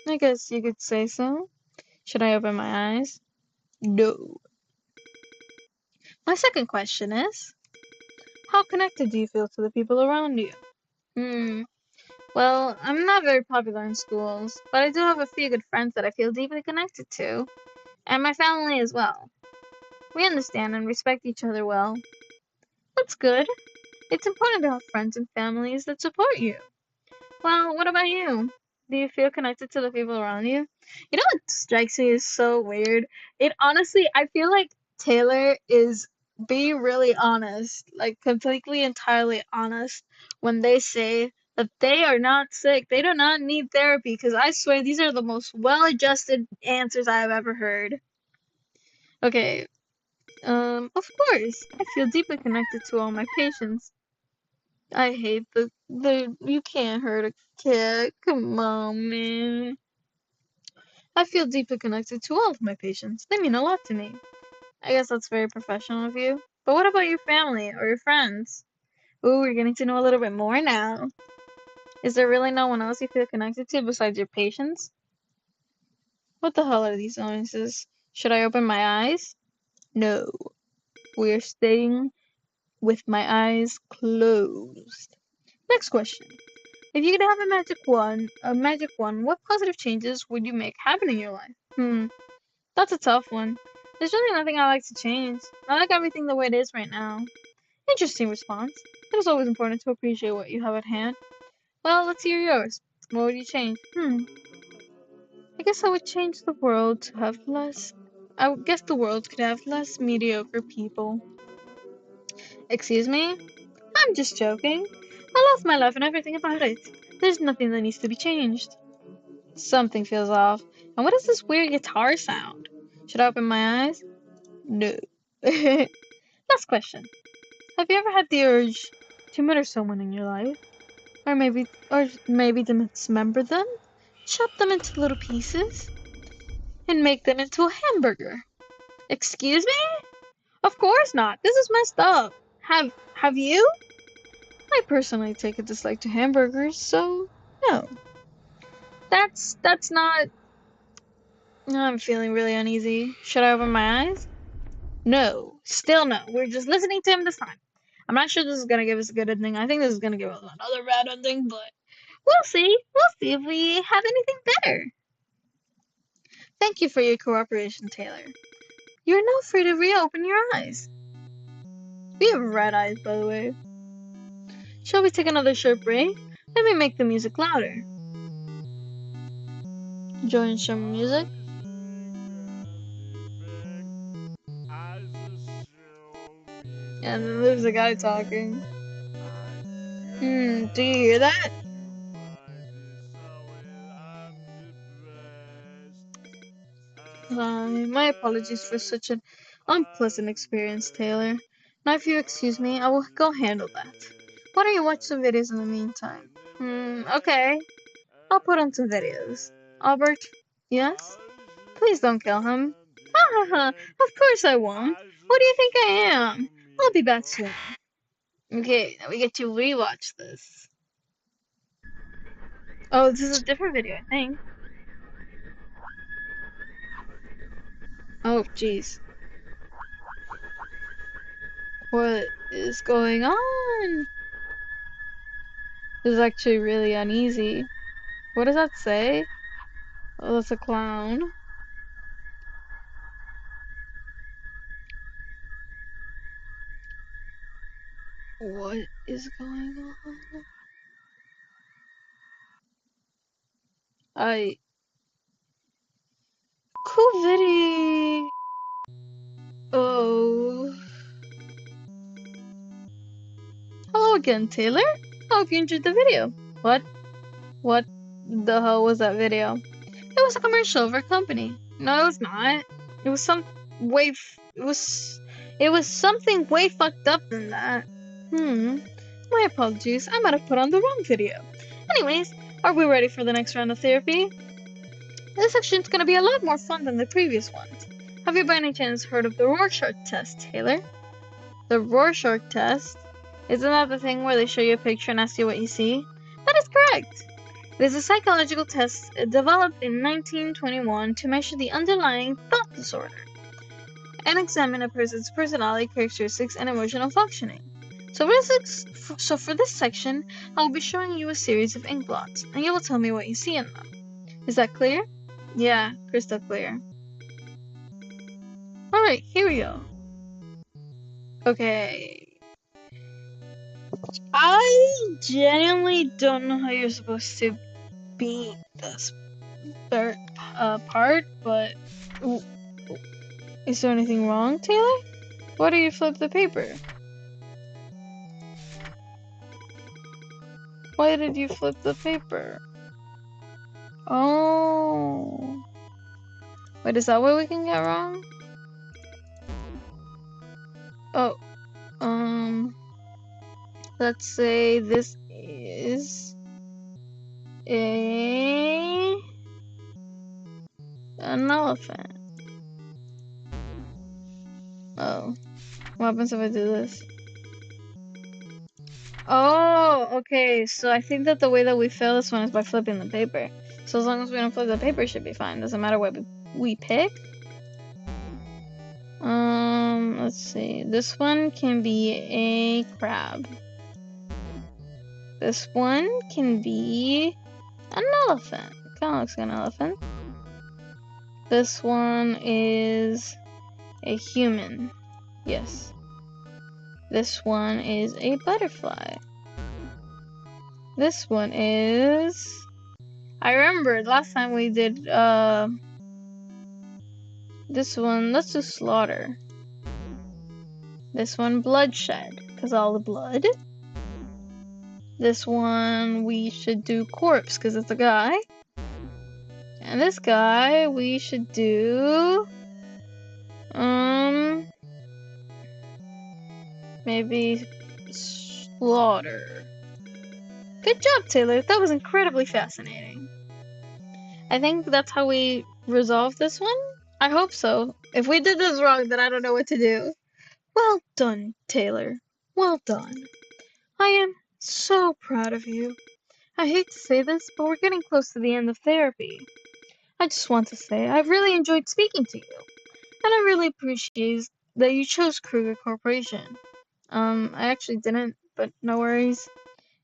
I guess you could say so. Should I open my eyes? No. My second question is, how connected do you feel to the people around you? Hmm. Well, I'm not very popular in schools, but I do have a few good friends that I feel deeply connected to, and my family as well. We understand and respect each other well. That's good. It's important to have friends and families that support you. Well, what about you? Do you feel connected to the people around you? You know what strikes me as so weird? It honestly, I feel like Taylor is being really honest, like completely entirely honest when they say that they are not sick. They do not need therapy because I swear these are the most well-adjusted answers I have ever heard. Okay, of course, I feel deeply connected to all my patients. I hate the you can't hurt a cat. Come on, man. I feel deeply connected to all of my patients. They mean a lot to me. I guess that's very professional of you. But what about your family or your friends? Ooh, we're getting to know a little bit more now. Is there really no one else you feel connected to besides your patients? What the hell are these noises? Should I open my eyes? No. We're staying with my eyes closed. Next question. If you could have a magic one, what positive changes would you make happen in your life? That's a tough one. There's really nothing I like to change. I like everything the way it is right now. Interesting response. It is always important to appreciate what you have at hand. Well, let's hear yours. What would you change? I guess I would change the world to have less. I would guess the world could have less mediocre people. Excuse me? I'm just joking. I love my life and everything about it. There's nothing that needs to be changed. Something feels off. And what is this weird guitar sound? Should I open my eyes? No. Last question. Have you ever had the urge to murder someone in your life? Or maybe dismember them? Chop them into little pieces? And make them into a hamburger? Excuse me? Of course not. This is messed up. Have you? I personally take a dislike to hamburgers, so no. That's not I'm feeling really uneasy. Should I open my eyes? No, still no. We're just listening to him this time. I'm not sure this is gonna give us a good ending. I think this is gonna give us another bad ending, but we'll see. We'll see if we have anything better. Thank you for your cooperation, Taylor. You're now free to reopen your eyes. We have red eyes, by the way. Shall we take another short break? Let me make the music louder. Join some music. And then there's a guy talking. Do you hear that? My apologies for such an unpleasant experience, Taylor. Now, if you excuse me, I will go handle that. Why don't you watch some videos in the meantime? Okay. I'll put on some videos. Albert? Yes? Please don't kill him. Ha ha ha! Of course I won't. What do you think I am? I'll be back soon. Okay, now we get to rewatch this. Oh, this is a different video, I think. Oh, jeez. What is going on? This is actually really uneasy. What does that say? Oh, that's a clown. What is going on? I... Cool video. Oh. Hello again, Taylor. I hope you enjoyed the video. What? What the hell was that video? It was a commercial for a company. No, it was not. It was some way. It was something way fucked up than that. My apologies. I might have put on the wrong video. Anyways, are we ready for the next round of therapy? This section's gonna be a lot more fun than the previous ones. Have you by any chance heard of the Rorschach test, Taylor? The Rorschach test? Isn't that the thing where they show you a picture and ask you what you see? That is correct! It is a psychological test developed in 1921 to measure the underlying thought disorder and examine a person's personality characteristics and emotional functioning. So for this section, I will be showing you a series of ink blots, and you will tell me what you see in them. Is that clear? Yeah, crystal clear. Alright, here we go. Okay. I genuinely don't know how you're supposed to beat this third part, but is there anything wrong, Taylor? Why do you flip the paper? Why did you flip the paper? Oh. Wait, is that what we can get wrong? Oh, let's say this is an elephant. Oh, what happens if I do this? Oh, okay, so I think that the way that we fail this one is by flipping the paper. So as long as we don't flip the paper, it should be fine. Doesn't matter what we pick. Let's see. This one can be a crab. This one can be an elephant. Kinda looks like an elephant. This one is a human. Yes. This one is a butterfly. This one is... I remember last time we did, this one, let's do slaughter. This one, bloodshed, because all the blood. This one, we should do corpse, because it's a guy. And this guy, we should do... maybe... slaughter. Good job, Taylor. That was incredibly fascinating. I think that's how we resolve this one? I hope so. If we did this wrong, then I don't know what to do. Well done, Taylor. Well done. I am so proud of you. I hate to say this, but we're getting close to the end of therapy. I just want to say I've really enjoyed speaking to you, and I really that you chose Krueger Corporation. I actually didn't, but no worries.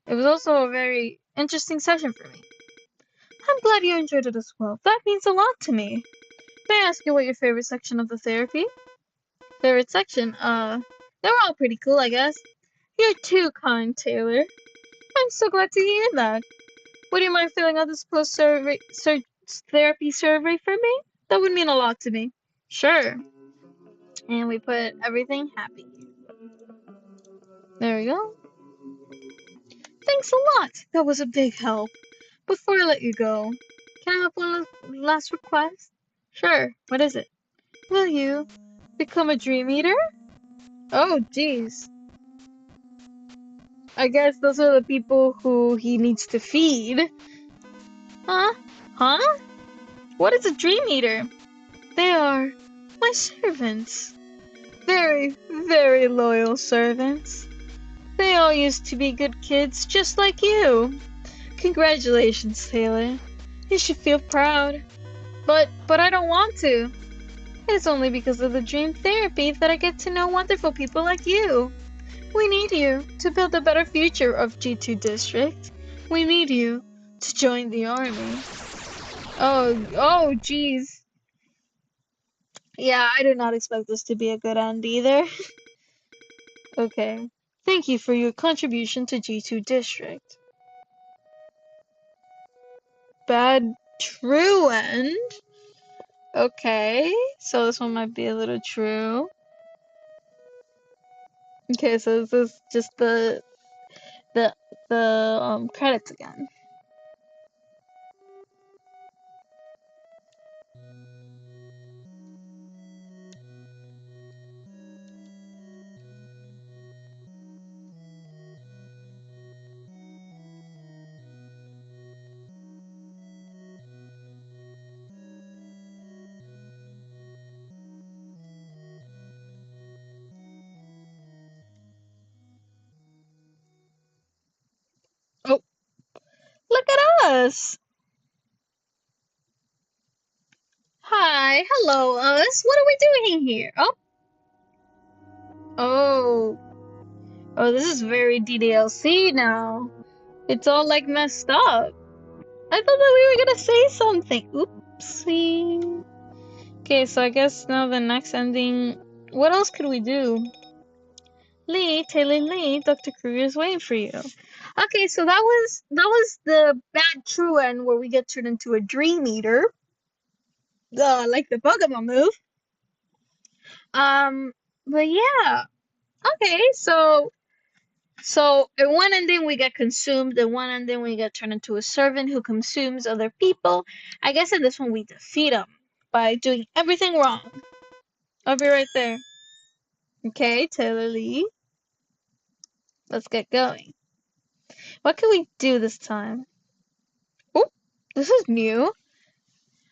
It was also a very interesting session for me. I'm glad you enjoyed it as well. That means a lot to me. May I ask you what your favorite section of the therapy? Favorite section? They were all pretty cool, I guess. You're too kind, Taylor. I'm so glad to hear that. Would you mind filling out this therapy survey for me? That would mean a lot to me. Sure. And we put everything happy. There we go. Thanks a lot. That was a big help. Before I let you go, can I have one last request? Sure. What is it? Will you become a dream eater? Oh, jeez. I guess those are the people who he needs to feed. Huh? Huh? What is a dream eater? They are my servants. Very, very loyal servants. They all used to be good kids just like you. Congratulations, Taylor. You should feel proud. But I don't want to. It's only because of the dream therapy that I get to know wonderful people like you. We need you to build a better future of G2 District. We need you to join the army. Oh, jeez. Yeah, I did not expect this to be a good end either. Okay. Thank you for your contribution to G2 District. Bad true end? Okay, so this one might be a little true. Okay, so this is just the credits again. Oh, look at us! Hi, hello us. What are we doing here? Oh, oh, this is very DDLC now. It's all like messed up. I thought that we were gonna say something. Oopsie. Okay, so I guess now the next ending. What else could we do? Lee, Taylor Lee, Dr. Krueger is waiting for you. Okay, so that was the bad true end where we get turned into a dream eater. Like the Pokemon move. Um, but yeah. Okay, so in one ending we get consumed, in one ending we get turned into a servant who consumes other people. I guess in this one we defeat them by doing everything wrong. I'll be right there. Okay, Taylor Lee. Let's get going. What can we do this time? Oh, this is new.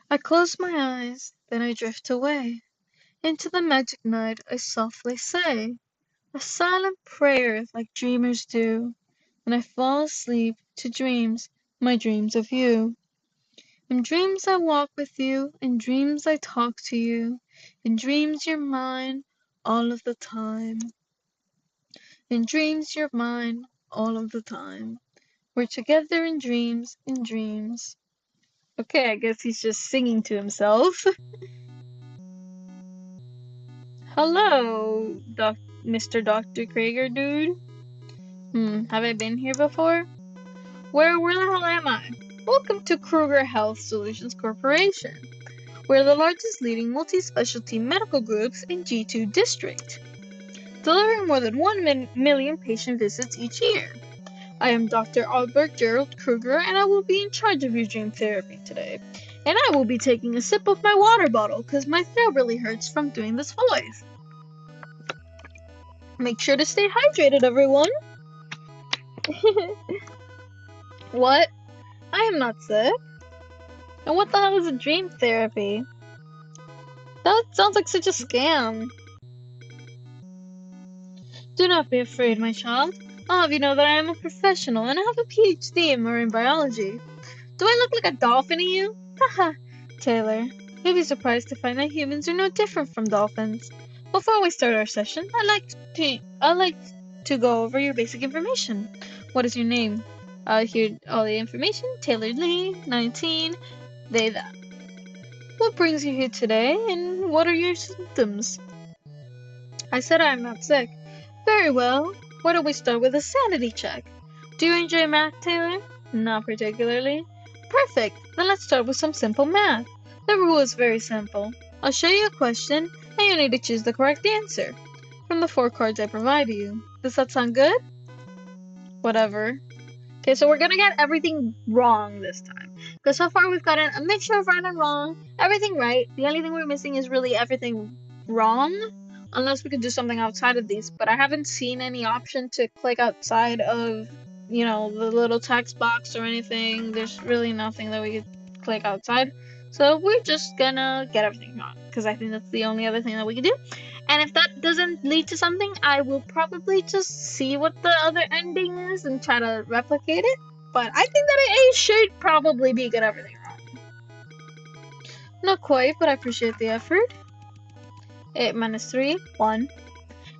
I close my eyes, then I drift away. Into the magic night I softly say a silent prayer like dreamers do. And I fall asleep to dreams, my dreams of you. In dreams I walk with you, in dreams I talk to you, in dreams you're mine all of the time. In dreams you're mine all of the time. We're together in dreams, in dreams. Okay, I guess he's just singing to himself. Hello, Mr. Dr. Krueger, dude. Have I been here before? Where the hell am I? Welcome to Krueger Health Solutions Corporation. We're the largest leading multi-specialty medical groups in G2 District, delivering more than 1 million patient visits each year. I am Dr. Albert Gerald Krueger, and I will be in charge of your dream therapy today. And I will be taking a sip of my water bottle because my throat really hurts from doing this voice. Make sure to stay hydrated, everyone. What? I am not sick. And what the hell is a dream therapy? That sounds like such a scam. Do not be afraid, my child. I'll have you know that I am a professional and I have a PhD in marine biology. Do I look like a dolphin to you? Haha, Taylor. You'll be surprised to find that humans are no different from dolphins. Before we start our session, I'd like to go over your basic information. What is your name? Here all the information. Taylor Lee, 19, they that. What brings you here today, and what are your symptoms? I said I am not sick. Very well. Why don't we start with a sanity check? Do you enjoy math, Taylor? Not particularly. Perfect. Then let's start with some simple math. The rule is very simple. I'll show you a question, and you need to choose the correct answer from the 4 cards I provide you. Does that sound good? Whatever. Okay, so we're gonna get everything wrong this time. Because so far we've gotten a mixture of right and wrong, everything right. The only thing we're missing is really everything wrong. Unless we could do something outside of these. But I haven't seen any option to click outside of, the little text box or anything. There's really nothing that we could click outside. So we're just gonna get everything wrong. Because I think that's the only other thing that we can do. And if that doesn't lead to something, I will probably just see what the other ending is and try to replicate it. But I think that I should probably be get everything wrong. Not quite, but I appreciate the effort. 8 minus 3, 1.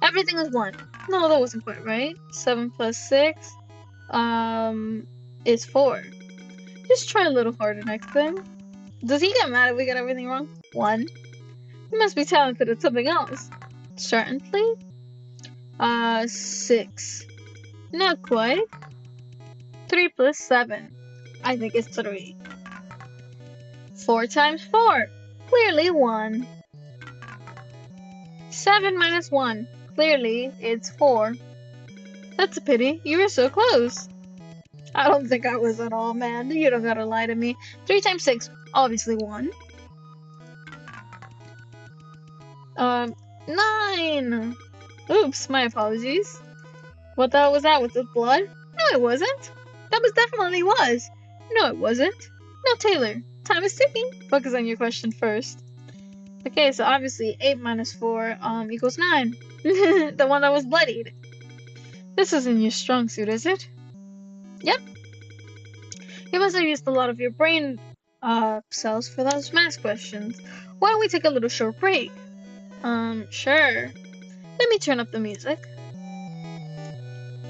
Everything is 1. No, that wasn't quite right. 7 plus 6 is 4. Just try a little harder next time. Does he get mad if we get everything wrong? 1. He must be talented at something else. Certainly. 6. Not quite. 3 plus 7. I think it's 3. 4 times 4. Clearly 1. 7 minus 1. Clearly it's 4. That's a pity. You were so close. I don't think I was at all, man. You don't gotta lie to me. 3 times 6. Obviously 1. 9. Oops, my apologies. What the hell was that with the blood? No, it wasn't. That was definitely was. No, it wasn't. No, Taylor. Time is ticking. Focus on your question first. Okay, so obviously 8 minus 4 equals 9. The one that was bloodied. This isn't your strong suit, is it? Yep. You must have used a lot of your brain cells for those math questions. Why don't we take a little short break? Sure. Let me turn up the music.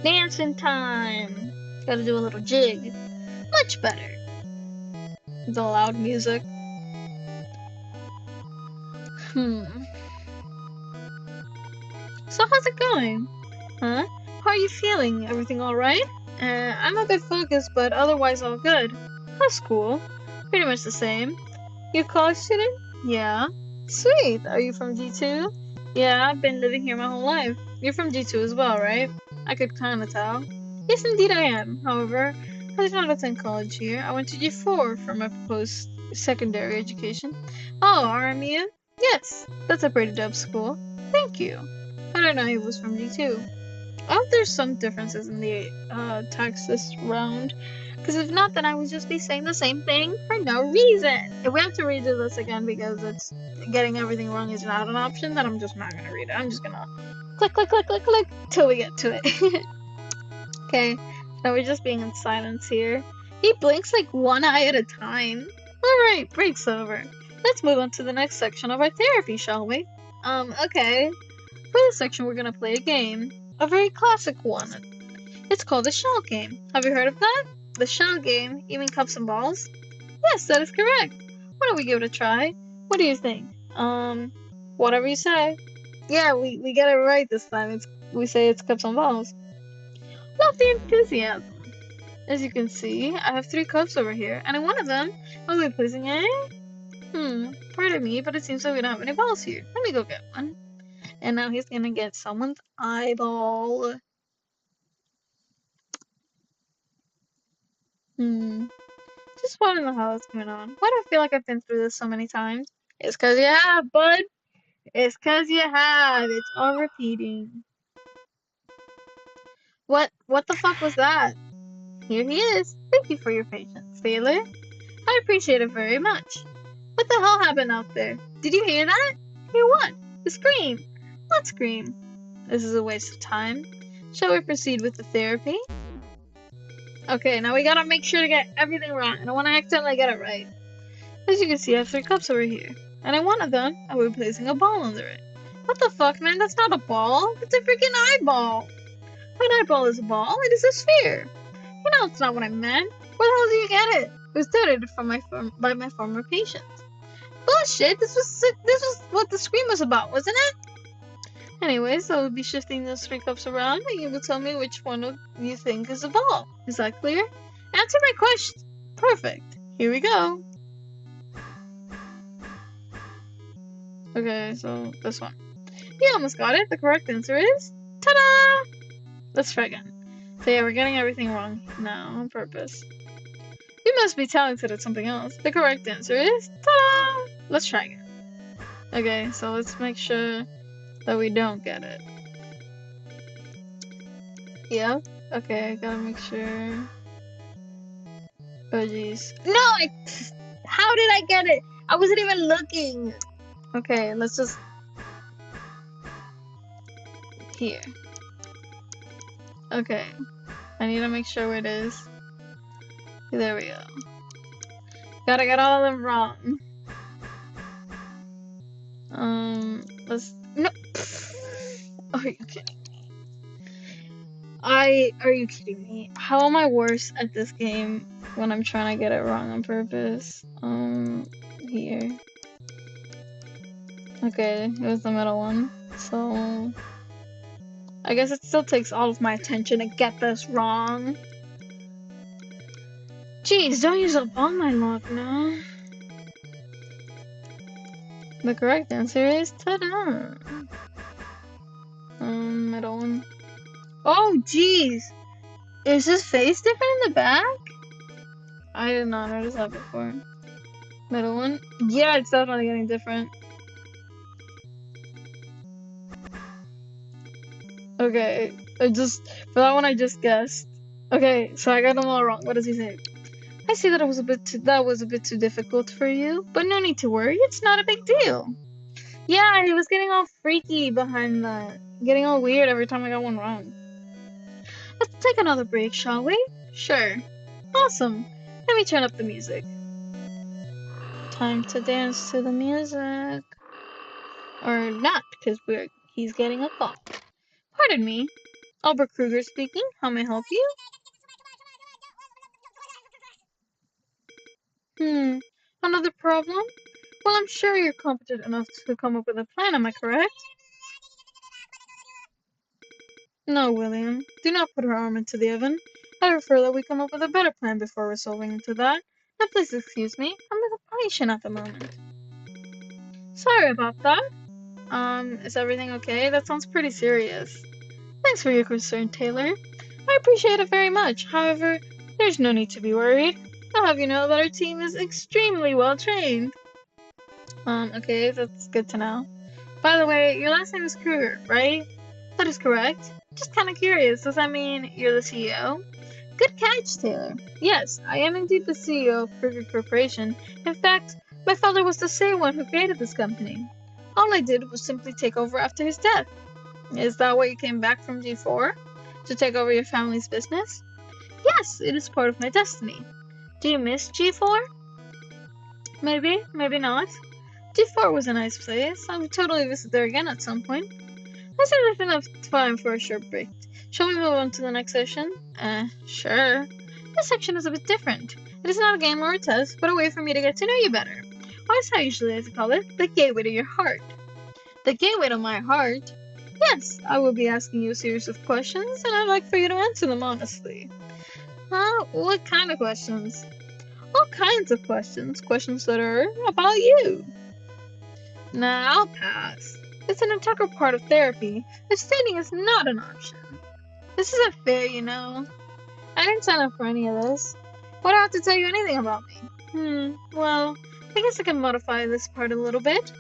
Dancing time. Gotta do a little jig. Much better. The loud music. So how's it going? Huh? How are you feeling? Everything alright? I'm a bit focused, but otherwise all good. How's school? Pretty much the same. You a college student? Yeah. Sweet. Are you from G2? Yeah, I've been living here my whole life. You're from G2 as well, right? I could kinda tell. Yes, indeed I am. However, I did not attend college here. I went to G4 for my post-secondary education. Oh, RMU? Yes, that's a pretty dope school. Thank you. I don't know he was from G2. I hope there's some differences in the text this round. Because if not, then I would just be saying the same thing for no reason. If we have to redo this again because it's getting everything wrong is not an option, then I'm just not going to read it. I'm just going to click, click, click, click, click till we get to it. Okay, now we're just being in silence here. He blinks like one eye at a time. Alright, break's over. Let's move on to the next section of our therapy, shall we? Okay. For this section, we're gonna play a game. A very classic one. It's called the shell game. Have you heard of that? The shell game? You mean cups and balls? Yes, that is correct. Why don't we give it a try? What do you think? Whatever you say. Yeah, we get it right this time. We say it's cups and balls. Love the enthusiasm. As you can see, I have 3 cups over here, and in one of them, I'll be placing a... Pardon me, but it seems like we don't have any balls here. Let me go get one. And now he's gonna get someone's eyeball. Just wanna know how it's going on. Why do I feel like I've been through this so many times? It's cause you have, bud. It's cause you have. It's all repeating. What the fuck was that? Here he is. Thank you for your patience, Taylor. I appreciate it very much. What the hell happened out there? Did you hear that? Hear what? The scream. What scream? This is a waste of time. Shall we proceed with the therapy? Okay, now we gotta make sure to get everything right. I don't want to accidentally get it right. As you can see, I have 3 cups over here. And in one of them, I will be placing a ball under it. What the fuck, man? That's not a ball. It's a freaking eyeball. An eyeball is a ball. It is a sphere. You know, it's not what I meant. Where the hell do you get it? It was donated from by my former patient. Bullshit. This was what the scream was about, wasn't it? Anyways, I will be shifting those three cups around, and you will tell me which one of you think is a ball. Is that clear? Answer my question. Perfect. Here we go. Okay, so this one. You almost got it. The correct answer is ta-da! Let's try again. So yeah, we're getting everything wrong now on purpose. You must be talented at something else. The correct answer is ta-da! Let's try again. Okay, so let's make sure that we don't get it. Yep. Okay, I gotta make sure. Oh jeez. No, how did I get it? I wasn't even looking. Okay, let's just here. Okay, I need to make sure where it is. There we go. Gotta get all of them wrong. Let's no. Are you kidding? Are you kidding me? How am I worse at this game when I'm trying to get it wrong on purpose? Here. Okay, it was the middle one. So I guess it still takes all of my attention to get this wrong. Jeez, don't use up all my luck now. The correct answer is ta-da! Middle one. Oh, jeez! Is his face different in the back? I did not notice that before. Middle one? Yeah, it's definitely getting different. Okay, for that one I just guessed. Okay, so I got them all wrong. What does he say? I see that that was a bit too difficult for you, but no need to worry, it's not a big deal. Yeah, he was getting all freaky behind that. Getting all weird every time I got one wrong. Let's take another break, shall we? Sure. Awesome. Let me turn up the music. Time to dance to the music. Or not, because he's getting a call. Pardon me. Albert Krueger speaking. How may I help you? Another problem? Well, I'm sure you're competent enough to come up with a plan, am I correct? No, William. Do not put her arm into the oven. I prefer that we come up with a better plan before resolving into that. Now, please excuse me. I'm with a patient at the moment. Sorry about that. Is everything okay? That sounds pretty serious. Thanks for your concern, Taylor. I appreciate it very much. However, there's no need to be worried. I'll have you know that our team is extremely well trained. Okay, that's good to know. By the way, your last name is Krueger, right? That is correct. Just kind of curious, does that mean you're the CEO? Good catch, Taylor. Yes, I am indeed the CEO of Krueger Corporation. In fact, my father was the same one who created this company. All I did was simply take over after his death. Is that why you came back from G4? To take over your family's business? Yes, it is part of my destiny. Do you miss G4? Maybe, maybe not. G4 was a nice place. I would totally visit there again at some point. I said there's enough time for a short break. Shall we move on to the next session? Sure. This section is a bit different. It is not a game or a test, but a way for me to get to know you better. Or as I usually like to call it, the gateway to your heart. The gateway to my heart? Yes, I will be asking you a series of questions, and I'd like for you to answer them honestly. Huh? What kind of questions? All kinds of questions. Questions that are about you. Nah, I'll pass. It's an integral part of therapy. Abstaining is not an option. This isn't fair, you know. I didn't sign up for any of this. Why do I have to tell you anything about me? Well, I guess I can modify this part a little bit.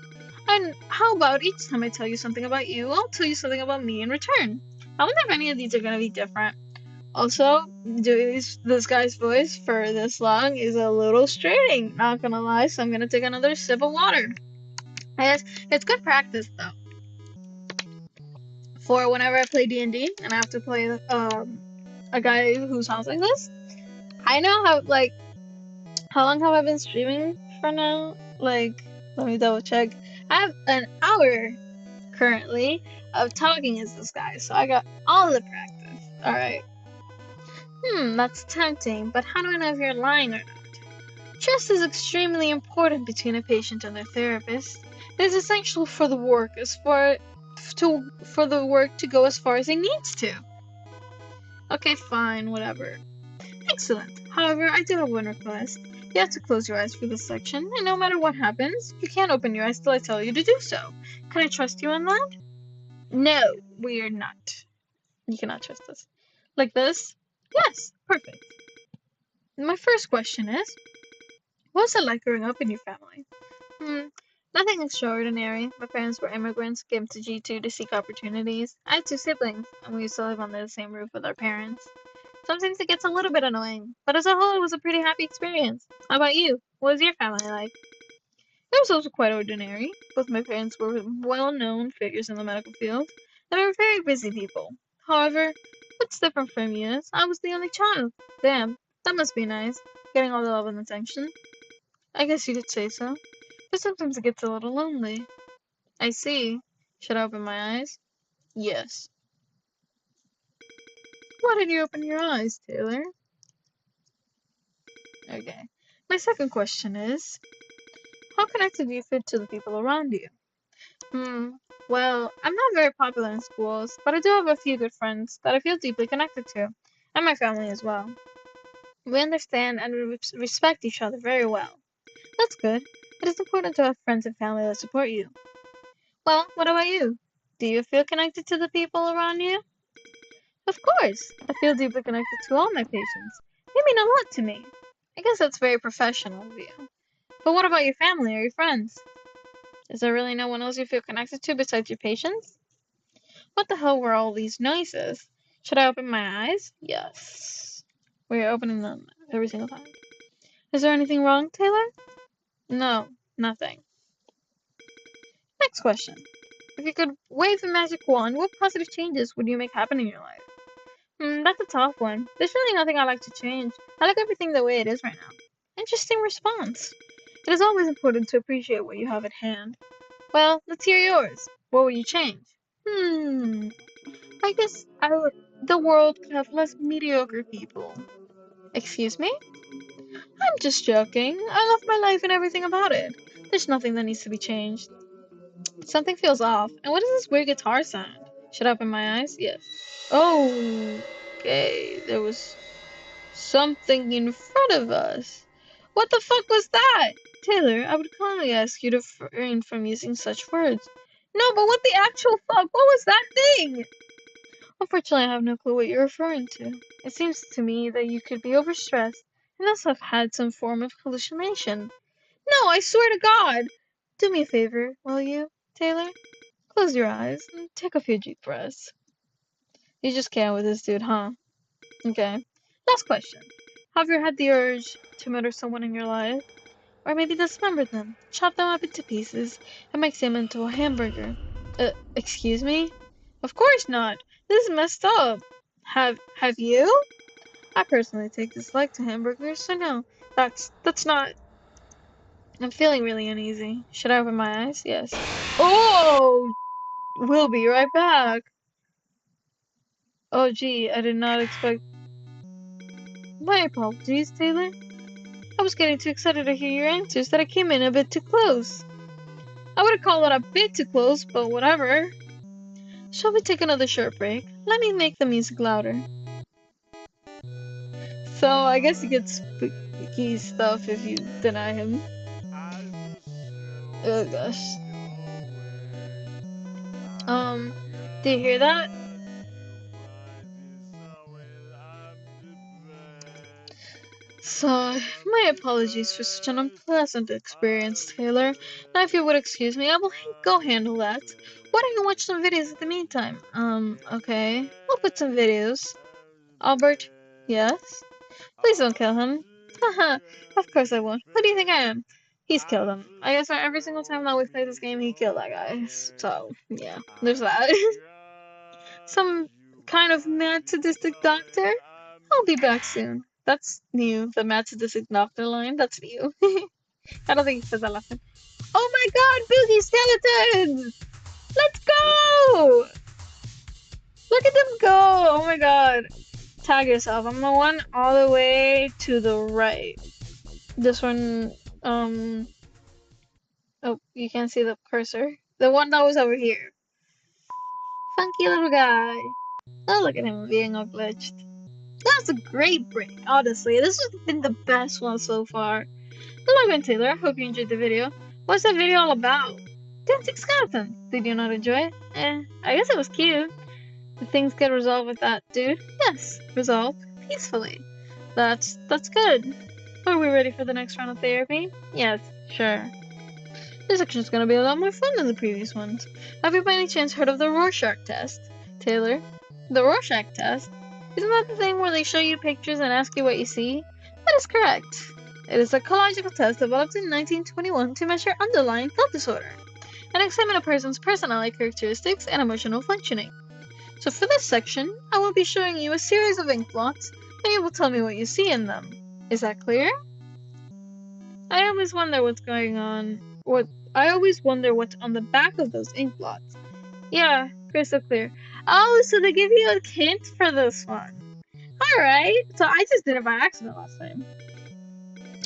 And how about each time I tell you something about you, I'll tell you something about me in return. I wonder if any of these are gonna be different. Also, this guy's voice for this long is a little straining, not gonna lie, so I'm gonna take another sip of water. It's good practice though. For whenever I play D&D and I have to play a guy who sounds like this, I know how long have I been streaming for now? Let me double check. I have an hour currently of talking as this guy, so I got all the practice. Alright. That's tempting, but how do I know if you're lying or not? Trust is extremely important between a patient and their therapist. It is essential for the work for the work to go as far as it needs to. Okay, fine, whatever. Excellent. However, I do have one request. You have to close your eyes for this section, and no matter what happens, you can't open your eyes till I tell you to do so. Can I trust you on that? No, we are not. You cannot trust us. Like this? Yes, perfect. My first question is, what's it like growing up in your family? Hmm, nothing extraordinary. My parents were immigrants, came to G2 to seek opportunities. I had two siblings, and we used to live under the same roof with our parents. Sometimes it gets a little bit annoying, but as a whole, it was a pretty happy experience. How about you? What was your family like? It was also quite ordinary. Both my parents were well-known figures in the medical field, and they were very busy people. However, what's different from you is I was the only child. Damn, that must be nice, getting all the love and attention. I guess you could say so. But sometimes it gets a little lonely. I see. Should I open my eyes? Yes. Why did you open your eyes, Taylor? Okay. My second question is, how connected do you feel to the people around you? Hmm. Well, I'm not very popular in schools, but I do have a few good friends that I feel deeply connected to, and my family as well. We understand and respect each other very well. That's good. It is important to have friends and family that support you. Well, what about you? Do you feel connected to the people around you? Of course, I feel deeply connected to all my patients. They mean a lot to me. I guess that's very professional of you. But what about your family or your friends? Is there really no one else you feel connected to besides your patients? What the hell were all these noises? Should I open my eyes? Yes. We're opening them every single time. Is there anything wrong, Taylor? No, nothing. Next question. If you could wave a magic wand, what positive changes would you make happen in your life? That's a tough one. There's really nothing I like to change. I like everything the way it is right now. Interesting response. It is always important to appreciate what you have at hand. Well, let's hear yours. What would you change? Hmm. I guess the world could have less mediocre people. Excuse me? I'm just joking. I love my life and everything about it. There's nothing that needs to be changed. Something feels off. And what is this weird guitar sound? Should I open my eyes? Yes. Oh, okay. There was something in front of us. What the fuck was that? Taylor, I would kindly ask you to refrain from using such words. No, but what the actual fuck? What was that thing? Unfortunately, I have no clue what you're referring to. It seems to me that you could be overstressed and thus have had some form of hallucination. No, I swear to God! Do me a favor, will you, Taylor? Close your eyes and take a few deep breaths. You just can't with this dude, huh? Okay. Last question. Have you had the urge to murder someone in your life? Or maybe dismember them, chop them up into pieces, and make them into a hamburger? Excuse me? Of course not. This is messed up. Have you? I personally take dislike to hamburgers, so no. That's not. I'm feeling really uneasy. Should I open my eyes? Yes. Oh! We'll be right back. Oh gee, I did not expect. My apologies, Taylor. I was getting too excited to hear your answers that I came in a bit too close. I would call it a bit too close, but whatever. Shall we take another short break? Let me make the music louder. So I guess he gets spooky stuff if you deny him. Oh gosh. Um, do you hear that? So, my apologies for such an unpleasant experience, Taylor. Now, if you would excuse me, I will go handle that. Why don't you watch some videos in the meantime? Okay. I'll put some videos. Albert? Yes? Please don't kill him. Haha, of course I won't. Who do you think I am? He's killed him. I guess every single time that we play this game, he killed that guy. So, yeah, there's that. Some kind of mad sadistic doctor? I'll be back soon. That's new. The mad sadistic doctor line? That's new. I don't think he said that last time. Oh my god, boogie skeletons! Let's go! Look at them go! Oh my god. Tag yourself. I'm the one all the way to the right. This one, oh, you can't see the cursor. The one that was over here. Funky little guy. Oh, look at him being all glitched. That was a great break, honestly. This has been the best one so far. Hello again, Taylor. I hope you enjoyed the video. What's that video all about? Dancing skeleton. Did you not enjoy it? I guess it was cute. Did things get resolved with that dude? Yes, resolved peacefully. That's good. Are we ready for the next round of therapy? Yes, sure. This section's gonna be a lot more fun than the previous ones. Have you by any chance heard of the Rorschach test? Taylor? The Rorschach test? Isn't that the thing where they show you pictures and ask you what you see? That is correct. It is a psychological test developed in 1921 to measure underlying thought disorder and examine a person's personality characteristics and emotional functioning. So for this section, I will be showing you a series of ink blots, and you will tell me what you see in them. Is that clear? I always wonder what's going on. I always wonder what's on the back of those ink blots. Yeah, crystal clear. Oh, so they give you a hint for this one. Alright, so I just did it by accident last time.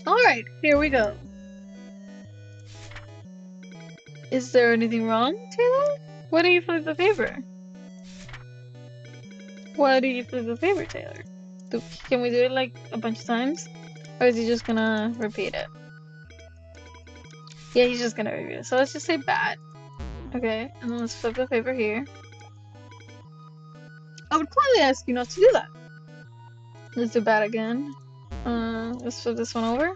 Alright, here we go. Is there anything wrong, Taylor? Why do you flip the paper? Why do you flip the paper, Taylor? Can we do it like a bunch of times? Or is he just gonna repeat it? Yeah, he's just gonna repeat it. So let's just say bad. Okay, and then let's flip the paper here. I would probably ask you not to do that. Let's do bad again. Let's flip this one over.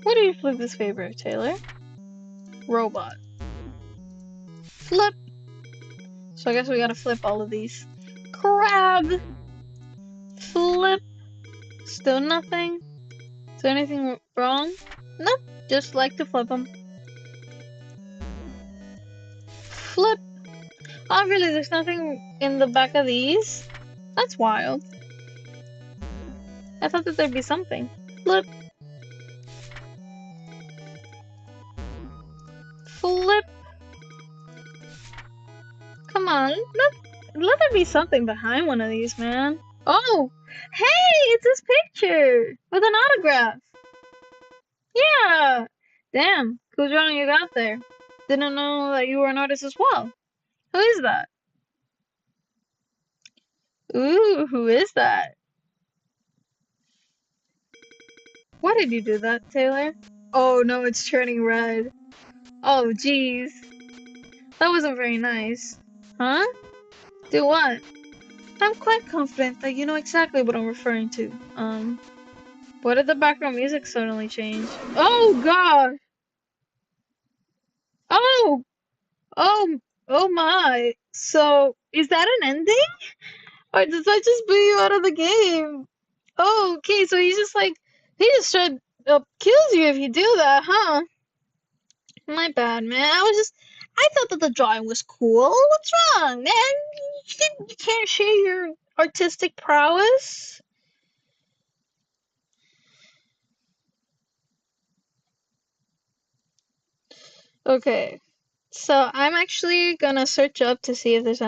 What do you flip this paper, Taylor? Robot. Flip. So I guess we gotta flip all of these. Crab. Flip. Still nothing. Is there anything wrong? Nope. Just like to flip them. Flip. Oh, really? There's nothing in the back of these? That's wild. I thought that there'd be something. Flip. Flip. Come on. Let there be something behind one of these, man. Oh! Hey! It's this picture! With an autograph! Yeah! Damn. Cool drawing you got there. Didn't know that you were an artist as well. Who is that? Ooh, who is that? Why did you do that, Taylor? Oh no, it's turning red. Oh jeez. That wasn't very nice. Huh? Do what? I'm quite confident that you know exactly what I'm referring to. What did the background music suddenly change? Oh god! Oh! Oh! Oh my! So, is that an ending? Or does that just boot you out of the game? Oh, okay, so he's just like, he just straight up kills you if you do that, huh? My bad, man. I thought that the drawing was cool. What's wrong, man? You can't share your artistic prowess? Okay, so I'm actually gonna search up to see if there's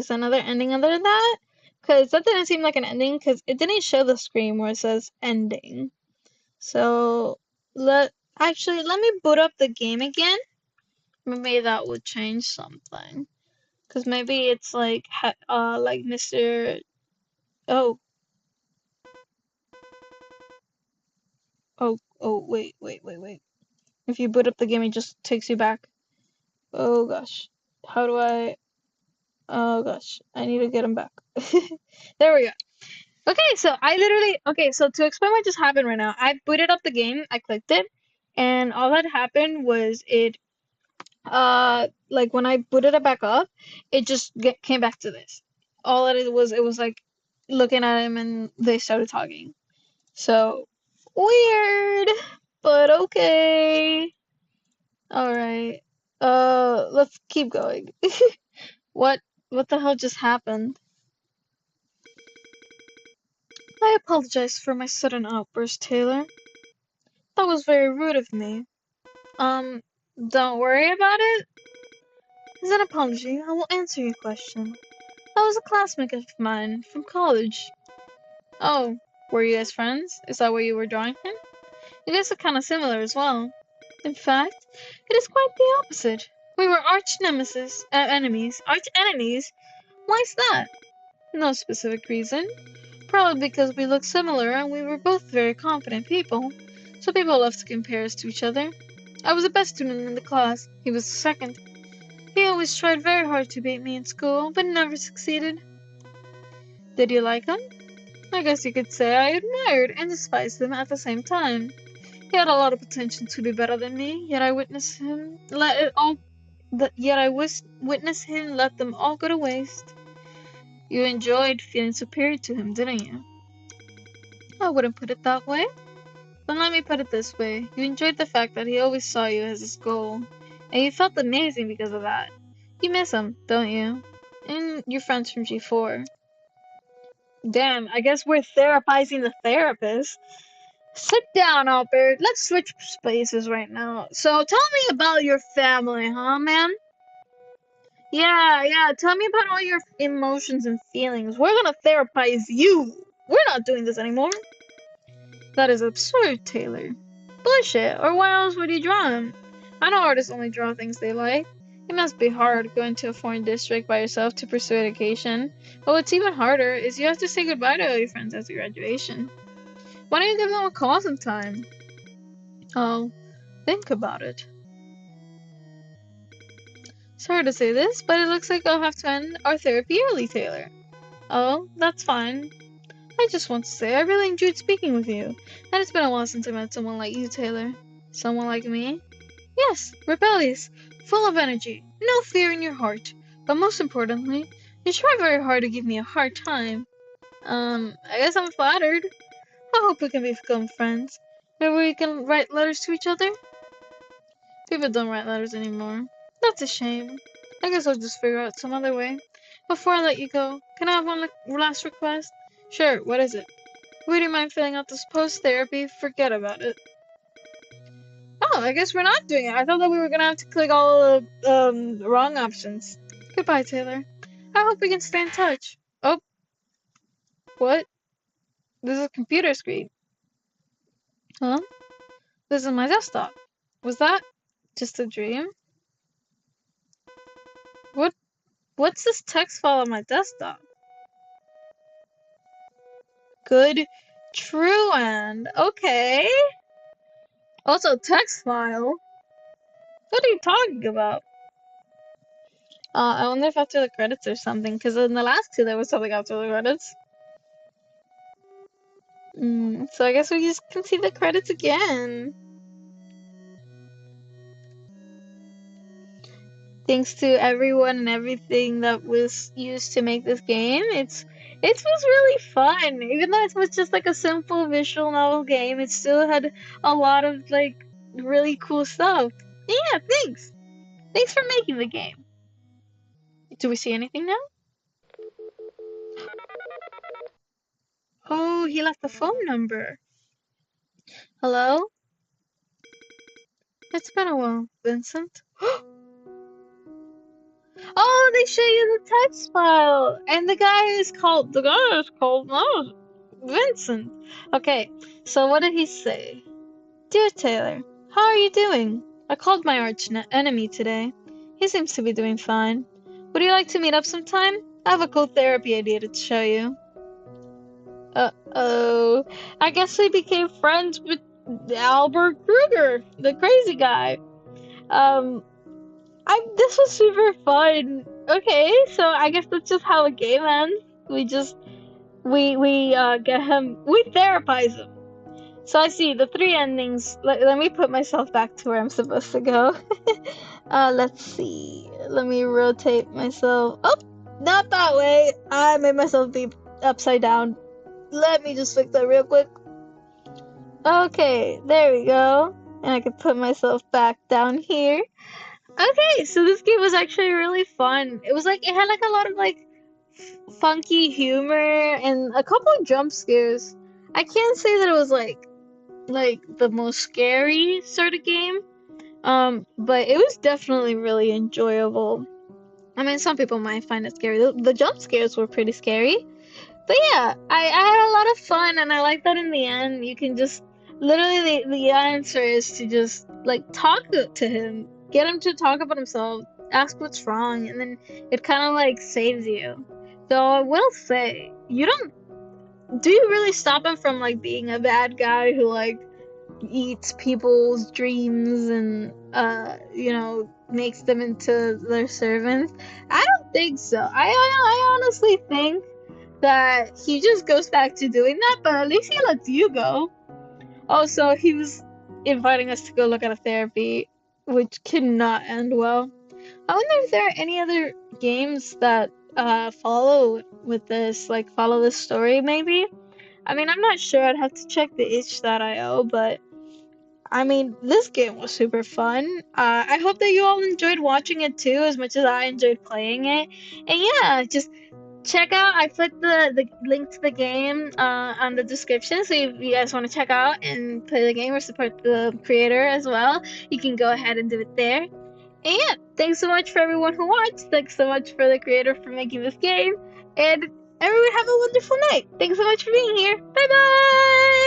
another ending other than that. Because that didn't seem like an ending, because it didn't show the screen where it says ending. So, let me boot up the game again. Maybe that would change something. Because maybe it's like, like Mr. Oh, wait. If you boot up the game, it just takes you back. Oh gosh. How do I? Oh gosh. I need to get him back. There we go. Okay, so to explain what just happened right now, I booted up the game, I clicked it, and all that happened was like when I booted it back up, it just came back to this. All it was like looking at him and they started talking. So weird, but okay. All right. Let's keep going. What what the hell just happened? I apologize for my sudden outburst, Taylor. That was very rude of me. Um, don't worry about it. As an apology, I will answer your question. That was a classmate of mine from college. Oh, were you guys friends? Is that where you were drawing him? You guys are kind of similar as well. In fact, it is quite the opposite. We were arch enemies. Why is that? No specific reason. Probably because we looked similar and we were both very confident people. So people love to compare us to each other. I was the best student in the class. He was the second. He always tried very hard to beat me in school, but never succeeded. Did you like him? I guess you could say I admired and despised him at the same time. He had a lot of potential to be better than me, yet I witnessed him witness him let them all go to waste. You enjoyed feeling superior to him, didn't you? I wouldn't put it that way. Then let me put it this way. You enjoyed the fact that he always saw you as his goal, and you felt amazing because of that. You miss him, don't you? And your friends from G4. Damn, I guess we're therapizing the therapist. Sit down, Albert. Let's switch spaces right now. So tell me about your family, huh, man? Yeah. Tell me about all your emotions and feelings. We're gonna therapize you. We're not doing this anymore. That is absurd, Taylor. Bullshit. Or why else would you draw him? I know artists only draw things they like. It must be hard going to a foreign district by yourself to pursue education. But what's even harder is you have to say goodbye to all your friends after graduation. Why don't you give them a call sometime? I'll think about it. Sorry to say this, but it looks like I'll have to end our therapy early, Taylor. Oh, that's fine. I just want to say I really enjoyed speaking with you, and it's been a while since I met someone like you, Taylor. Someone like me? Yes, rebellious, full of energy, no fear in your heart, but most importantly, you try very hard to give me a hard time. I guess I'm flattered. I hope we can become friends. Maybe we can write letters to each other? People don't write letters anymore. That's a shame. I guess I'll just figure out some other way. Before I let you go, can I have one last request? Sure, what is it? Would you mind filling out this post-therapy? Forget about it. Oh, I guess we're not doing it. I thought that we were gonna have to click all the wrong options. Goodbye, Taylor. I hope we can stay in touch. Oh, what? This is a computer screen. Huh? This is my desktop. Was that just a dream? What? What's this text file on my desktop? Good. True and okay. Also, text file. What are you talking about? I wonder if after the credits or something, because in the last two there was something after the credits. So I guess we just can see the credits again. Thanks to everyone and everything that was used to make this game. It was really fun. Even though it was just like a simple visual novel game, it still had a lot of like really cool stuff. Yeah, thanks. Thanks for making the game. Do we see anything now? Oh, he left the phone number. Hello? It's been a while, Vincent. Oh, they show you the text file, and the guy is called Vincent. Okay, so what did he say? Dear Taylor, how are you doing? I called my enemy today. He seems to be doing fine. Would you like to meet up sometime? I have a cool therapy idea to show you. Uh-oh. I guess we became friends with Albert Krueger, the crazy guy. Um, this was super fun. Okay, so I guess that's just how a game ends. We get him, we therapize him. So I see the three endings. Let me put myself back to where I'm supposed to go. Let's see. Let me rotate myself. Oh, not that way. I made myself be upside down. Let me just fix that real quick. Okay, there we go. And I can put myself back down here. Okay, so this game was actually really fun. It was like it had like a lot of like funky humor and a couple of jump scares. I can't say that it was like the most scary sort of game. But it was definitely really enjoyable. I mean, some people might find it scary. The jump scares were pretty scary. But yeah, I had a lot of fun, and I like that in the end you can just literally the answer is to just like talk to him, get him to talk about himself, ask what's wrong, and then it kind of like saves you. So I will say, you don't do you really stop him from like being a bad guy who like eats people's dreams and makes them into their servants? I don't think so. I honestly think that he just goes back to doing that, but at least he lets you go. Also, he was inviting us to go look at a therapy, which cannot end well. I wonder if there are any other games that follow with this, like follow this story maybe. I mean, I'm not sure. I'd have to check the itch.io, but I mean, this game was super fun. I hope that you all enjoyed watching it too, as much as I enjoyed playing it. And yeah, just check out. I put the link to the game on the description, so if you guys want to check out and play the game or support the creator as well, you can go ahead and do it there. And yeah, thanks so much for everyone who watched. Thanks so much for the creator for making this game. And everyone have a wonderful night. Thanks so much for being here. Bye bye!